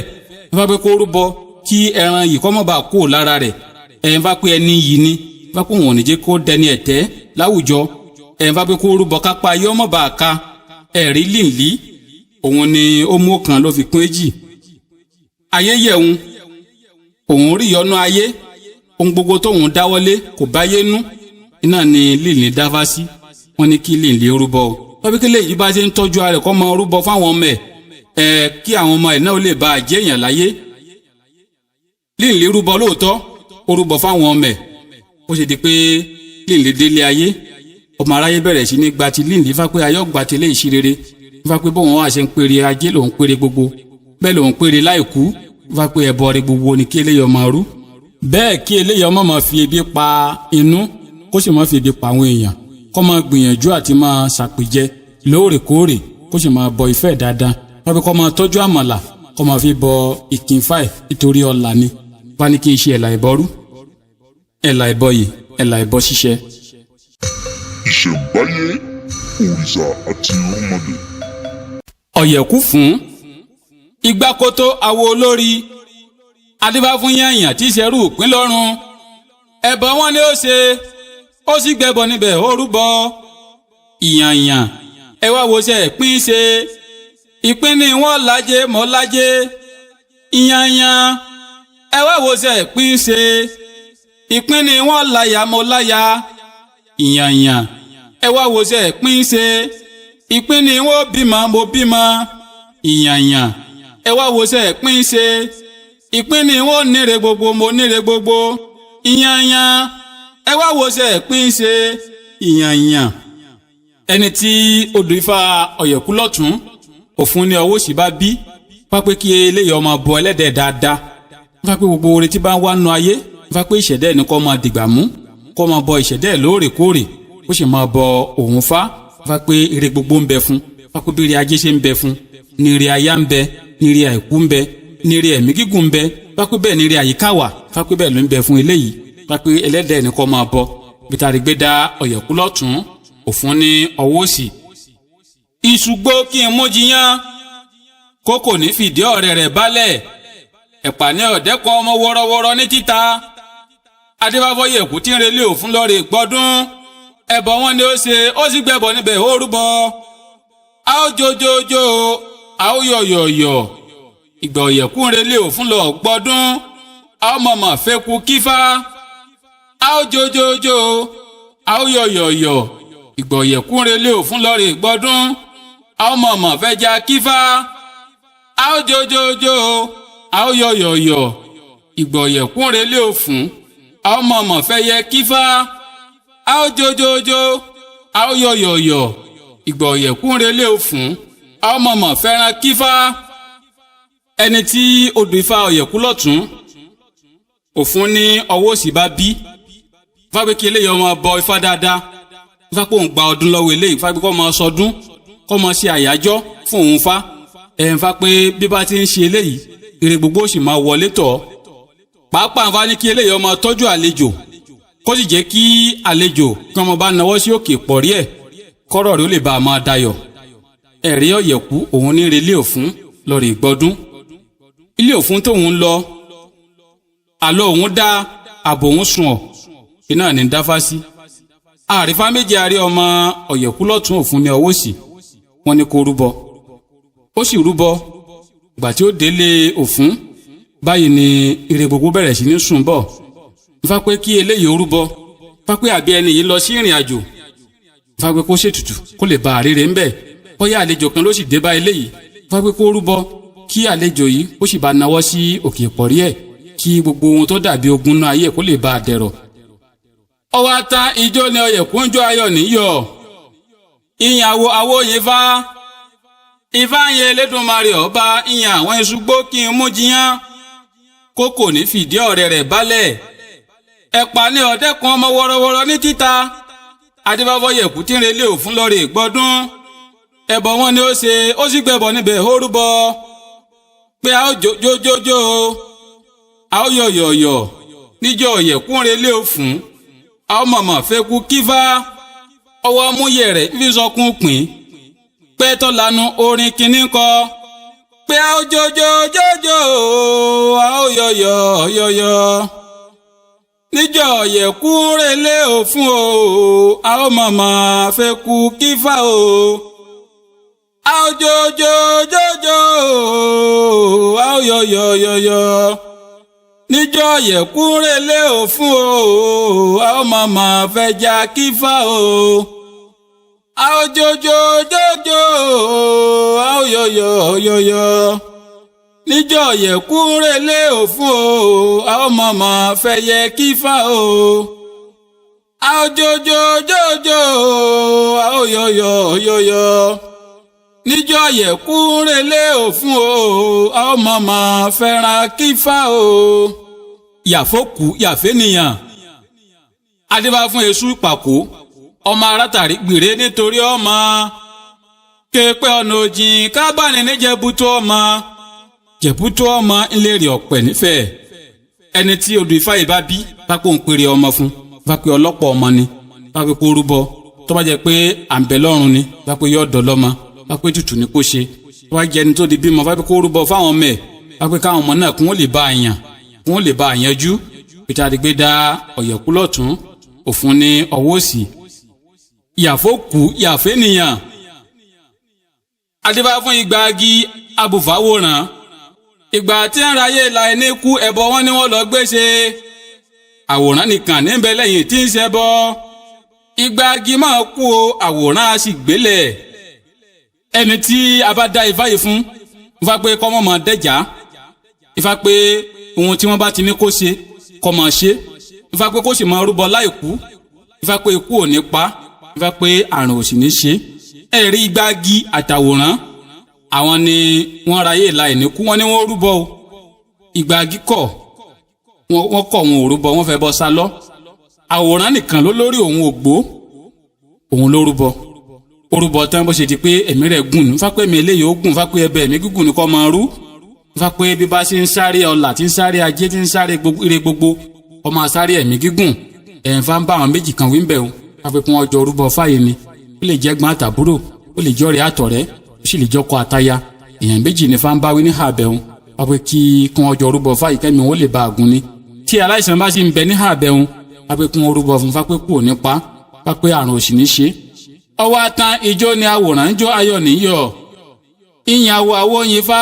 lábẹ́ kó rúbọ kí ẹran yìí kó má bàa kú lára rẹ̀. bá pé ẹni yìí ni bá pé wọn ò ní jẹ́ kó dẹni ẹ̀tẹ́ láwùjọ. bá pé kó rúbọ kápá ayé ọmọ bá a ka ẹ̀rí líìlì òun ni ó mú kan ló fi pín èjì. ayé yẹ̀hún òun rí ìyọnú ayé ohun gbogbo tóun dáwọ́lé kò báyé nú iná ni líìlì dáfá sí. wọ́n ní kí líìlì rúbọ o wọ́n bí kílẹ̀ yìí bá ṣe ń tọ́jú ara rẹ̀ kó máa rúbọ fáwọn ọmọ ẹ̀ kí àwọn ọmọ ẹ̀ náà lè bá jẹ́ èèyàn láyé. Líǹlé rúbọ lóòótọ́ ó rúbọ fáwọn ọmọ ẹ̀ ó ṣe di pé Líǹlé délé ayé ọmọ aráyé bẹ̀rẹ̀ sí ní gba ti Líǹlé fá pé ayọ́ gba ti lé ìṣirere fá pé bóun wá ṣe ń pèrè ajé lòun pèrè gbogbo bẹ́ẹ̀ lòun pèrè láìkú fá pé ẹbọ rẹ̀ gbogbo ni kí eléyìí ọmọ rú bẹ́ẹ̀ kí eléyìí ọmọ máa fi ebi pa inú kó sì máa fi ebi pa àwọn èèyàn kó máa gbìyànjú àti máa ṣàpèjẹ lóòrèkóòrè kó sì máa bọ ìfẹ́ dáadáa wọ́n fi kó máa tọ́jú àmàlà kó máa fi bọ ìkínfàì nítorí ọ̀la ni wọ́n ní kí n ṣe ẹ̀là ìbọrú ẹ̀là ìbọyè ẹ̀là ìbọ ṣíṣẹ. ìṣẹ̀ǹbáyé òrìṣà àti irúnmọlẹ̀. ọ̀yẹ̀kú fún igbákótó awo olórí adébá fún yẹ̀yàn tí ìṣẹ́rù pín lọ́rùn ẹbọ wọn ni ó ṣe ó sì gbẹbọ níbẹ̀ ó rúbọ ìyànyàn ẹ wá wo ṣe ìpín ṣe ìpín ni wọ́n lájẹ mọ́ lájẹ ìyànyàn ẹ wá wo ṣe ìpín ṣe ìpín ni wọ́n láyà mọ́ láyà ìyànyàn ẹ wá wo ṣe ìpín ṣe ìpín ni wọ́n bímọ mo bímọ ìyànyàn ẹ wá wo ṣe ìpín ṣe ìpín ni wọ́n níre gbogbo mo níre gbogbo ìyànyàn ẹ wá wo ṣe ìpín ṣe ìyànyàn. ẹni tí odò Ifá ọ̀yẹ̀kú lọ́tún òfun ní ọwọ́ sì bá bí pápẹ́ kí eléyìí ọmọ bọ ẹlẹ́dẹ̀ dáadáa pápẹ́ gbogbo oore tí bá ń wá nu ayé pápẹ́ ìṣẹ̀dá ẹni kó máa dìgbà mú kó máa bọ ìṣẹ̀dá ẹ̀ lóòrèkóòrè ó sì máa bọ òun fá pápẹ́ ire gbogbo ń bẹ fún pápẹ́ bí ire ajé ṣe ń bẹ fún ní ire aya ń bẹ ní ire àìkú ń bẹ ní ire ẹ̀mí gígùn ń bẹ pápẹ́ bẹ́ẹ̀ ní ire àyíká wà pápẹ́ bẹ́ẹ̀ ló ń bẹ fún eléyìí pápẹ́ ẹlẹ́dẹ̀ ẹni kó máa bọ bìtàrí gbé dá ọ̀yẹ̀kú lọ́tún òfun ní ọwọ́ òsì. ìṣùgbó kí n mú jiyàn kókò ní fìdí ọ̀rẹ́ rẹ̀ balẹ̀ ẹ̀pà ní ọ̀dẹ́kan ọmọ wọ́rọ́wọ́rọ́ ní títa adébáfọ́yẹ̀kú tí ń relé òfun lọ́ọ́rẹ́ gbọ́dún ẹbọ wọn ni ó ṣe ó sì gbẹbọ níbẹ̀ ó rúbọ. a ó jojojo a ó yọ̀yọ̀yọ̀ ìgbà ọ̀yẹ̀kú ń relé òfun lọ gbọ́dún a ó mọ̀mọ́ fẹ́ kú kífá a ó jojojo a ó yọ̀yọ̀yọ̀ ìgbà ọ̀yẹ̀kú ń relé òfun lọ́ọ́rẹ́ gbọ́dún a ó mọ̀mọ́ fẹ́ já kífá a ó jojojo a ó yọ̀yọ̀yọ̀ ìgbà ọ̀yẹ̀kú ń relé òfun a ó mọ̀mọ́ fẹ́ yẹ kífá a ó jojojo a ó yọ̀yọ̀yọ̀ ìgbà ọ̀yẹ̀kú ń relé òfun a ó mọ̀mọ́ fẹ́ràn kífá. ẹni tí odò Ifá ọ̀yẹ̀kú lọ́tún òfun ní ọwọ́ òsì bá bí fábí kí eléyìí ọmọ bọ Ifá dáadáa fápò ń gba ọdún lọ́wọ́ eléyìí fábí kọ́ máa sọdún kọ́ máa ṣe àyájọ́ fún òun fá ẹ̀ ń fa pé bí bá ti ń ṣe eléyìí ire gbogbo ó sì máa wọlé tọ̀ pàápàá ń fa ní kí eléyìí ọmọ tọ́jú àlejò kó sì jẹ́ kí àlejò kí ọmọ bá nawọ́ sí òkè pọ̀rí ẹ̀ kọ́rọ̀ rẹ̀ ó lè bá a máa dayọ̀. ẹ̀rí ọ̀yẹ̀kú òun ní relé òfun lọ́ọ̀rì gbọ́dún ilé òfun tóun ń lọ àlọ́ òun dá àbò òun sùn ọ̀ iná ní dáfá sí. àrífá méjì àrí ọmọ ọ̀yẹ̀kú lọ́tún òfun ní ọwọ́ sí wọn ní kó rúbọ ó sì rúbọ ìgbà tí ó délé òfun báyìí ni ire gbogbo bẹ̀rẹ̀ sí ní sùn bọ̀ Ifá pé kí eléyìí ó rúbọ Ifá pé àbí ẹni yìí lọ sí ìrìn àjò Ifá pé kó ṣètùtù kó lè ba àríre ńbẹ̀ bóyá àlejò kan ló sì dé bá eléyìí Ifá pé kó rúbọ kí àlejò yìí ó sì bá nawọ́ sí òkè ìpọ̀rí ẹ̀ kí gbogbo ohun tó dàbí ogun náà ayé kó lè bá a dẹ̀rọ̀. ọwọ́ ata ijó ni ọ̀yẹ̀kú ń jó ayọ̀ níyọ̀ ìyàwó awóyin Ifá Ifá ń yẹ Elédùmarè ọba ìyàn àwọn ìṣùgbó kí n mú jiyàn kókò ní fìdí ọ̀rẹ́ rẹ̀ balẹ̀ ẹ̀pà ní ọ̀dẹ́kan ọmọ wọ́rọ́wọ́rọ́ ní títa adébáfọ́yẹ̀kú tí ń relé òfun lọ́ọ́rẹ́ gbọ́dún ẹbọ wọn ni ó ṣe ó sì gbẹbọ níbẹ̀ ó rúbọ pé a ó jojojo a ó yọ̀yọ̀yọ̀ níjọ́ ọ̀yẹ̀kú ń relé òfun a ó mọ̀mọ́ fẹ́ kú kífá ọwọ́ amúyẹ̀ rẹ̀ fi sọkún pín pé tó lanu orin kìíní kọ pé a ó jojojojo a ó yọ̀yọ̀yọ̀yọ̀ níjọ́ ọ̀yẹ̀kú ń relé òfun o a ó mọ̀mọ́ fẹ́ kú kífá o a ó jojojojo a ó yọ̀yọ̀yọ̀yọ̀ níjọ́ ọ̀yẹ̀kú ń relé òfun o a ó mọ̀mọ́ fẹ́ já kífá o àòjòjòjòjò àòyòyòyòyò níjọ́ yẹ̀kú relé òfun o àòmọ̀mọ̀ fẹ̀yẹ kífà o àòjòjòjòjò àòyòyòyòyò níjọ́ yẹ̀kú relé òfun o àòmọ̀mọ̀ fẹ́ràn kífà o. yàfókù yàfénìyàn adébá fún èṣù ìpàkó ọmọ arátàrí gbèrè nítorí ọmọ kéèpé ọ̀nà òjìn kábàánì níjẹ̀bútú ọmọ jẹ̀bútú ọmọ ńlẹ́rìí ọ̀pẹ̀ nífẹ̀ẹ́ ẹni tí odò Ifá yìí bá bí bá pò ń pèrè ọmọ fún bá pé ọlọ́pọ̀ ọmọ ni bá pé kó rúbọ tó bá jẹ́ pé àǹbẹ̀ lọ́run ni bá pé yọ̀ọ́ dọ̀lọ́mọ bá pé tutù ní kó ṣe tó bá jẹ́ ẹni tó di bímọ bá pé kó rúbọ fáwọn ọmọ ẹ̀ bá pé káwọn ọmọ náà kún ó lè bá àyàn kún ó lè bá àyànjú pété adigbé dá ọ̀yẹ̀kú lọ́tún òfun ní ọwọ́ òsì yàfókù yàfénìyàn adébá fún igbági abùfáwòrán ìgbà tí ń ráyè la ẹni kú ẹbọ wọn ni wọn lọ gbé ṣe àwòrán nìkan níbẹ̀ lẹ́yìn tí ń ṣẹbọ igbági máa kú o àwòrán a sì gbélẹ̀ ẹni tí a bá dá Ifá yìí fún Ifá pé kọ́ mọ́ dẹ́jà Ifá pé ohun tí wọ́n bá ti ní kó ṣe kọ́ mọ́ ṣe Ifá pé kó sì máa rúbọ láìkú Ifá pé ikú ò ní pa Ifá pé àrùn ò sì ní ṣe ẹ̀rí igbági àtàwòrán àwọn ni wọ́n ráyè la ìníkú wọ́n ní wọ́n rúbọ o igbági kọ̀ wọ́n kọ̀ wọn ò rúbọ wọ́n fẹ́ bọ́ sálọ́ àwòrán nìkan ló lórí òun ògbó òun ló rúbọ orúbọ tán bó ṣe di pé ẹ̀mí rẹ̀ gùn Ifá pé mi eléyìí ó gùn Ifá pé ẹbẹ̀ ẹ̀mí gígùn ni kò máa rú Ifá pé bí bá ṣe ń sáré ọlà tí ń sáré ajé tí ń sáré ire gbogbo ọmọ sáré ẹ̀mí gígùn ẹ̀ǹfà ń bá àwọn méjì kan wí ń bẹ̀ o Ifá pé kí wọ́n jọ orúbọ fáyé ni ó lè jẹ́ gbọ́n àtàbúrò ó lè jọ́ rẹ̀ àtọ̀rẹ́ ó sì lè jọ́kọ àtaya èèyàn méjì ní Ifá ń bá wí ní àbẹ̀hún Ifá pé kí wọ́n jọ orúbọ fáyé kẹ́mi wọn lè ba àgùn ni tí aláìsàn bá sì ń bẹ ní àbẹ̀hún Ifá pé kí wọ́n orúbọ fún Ifá pé kú ò ní pa Ifá pé àrùn òsì ní ṣe ọwọ́ atan ijó ni àwòrán ń jó ayọ̀ níyọ̀ ìyìn àwọ̀ àwọ̀ yin Ifá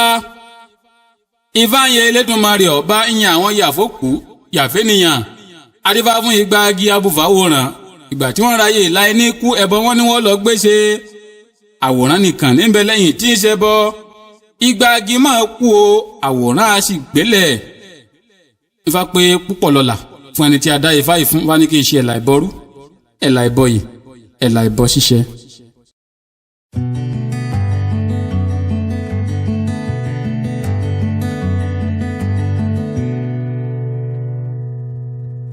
Ifá yẹ Elédùmarè ọba ìyìn àwọn yàfókù yàfénìyàn adífá fún igbági abùfáwòrán ìgbà tí wọ́n ráyè láì ní kú ẹbọ wọn ni wọ́n lọ gbé ṣe àwòrán nìkan níbẹ̀ lẹ́yìn tí ń ṣẹbọ igbági máa kú o àwòrán a sì gbélẹ̀ Ifá pé púpọ̀ lọ́la fún ẹni tí a dá Ifá yìí fún wá ní kí n ṣe ẹ̀là ìbọrú ẹ̀là ìbọ yìí ẹ̀là ìbọ ṣíṣe.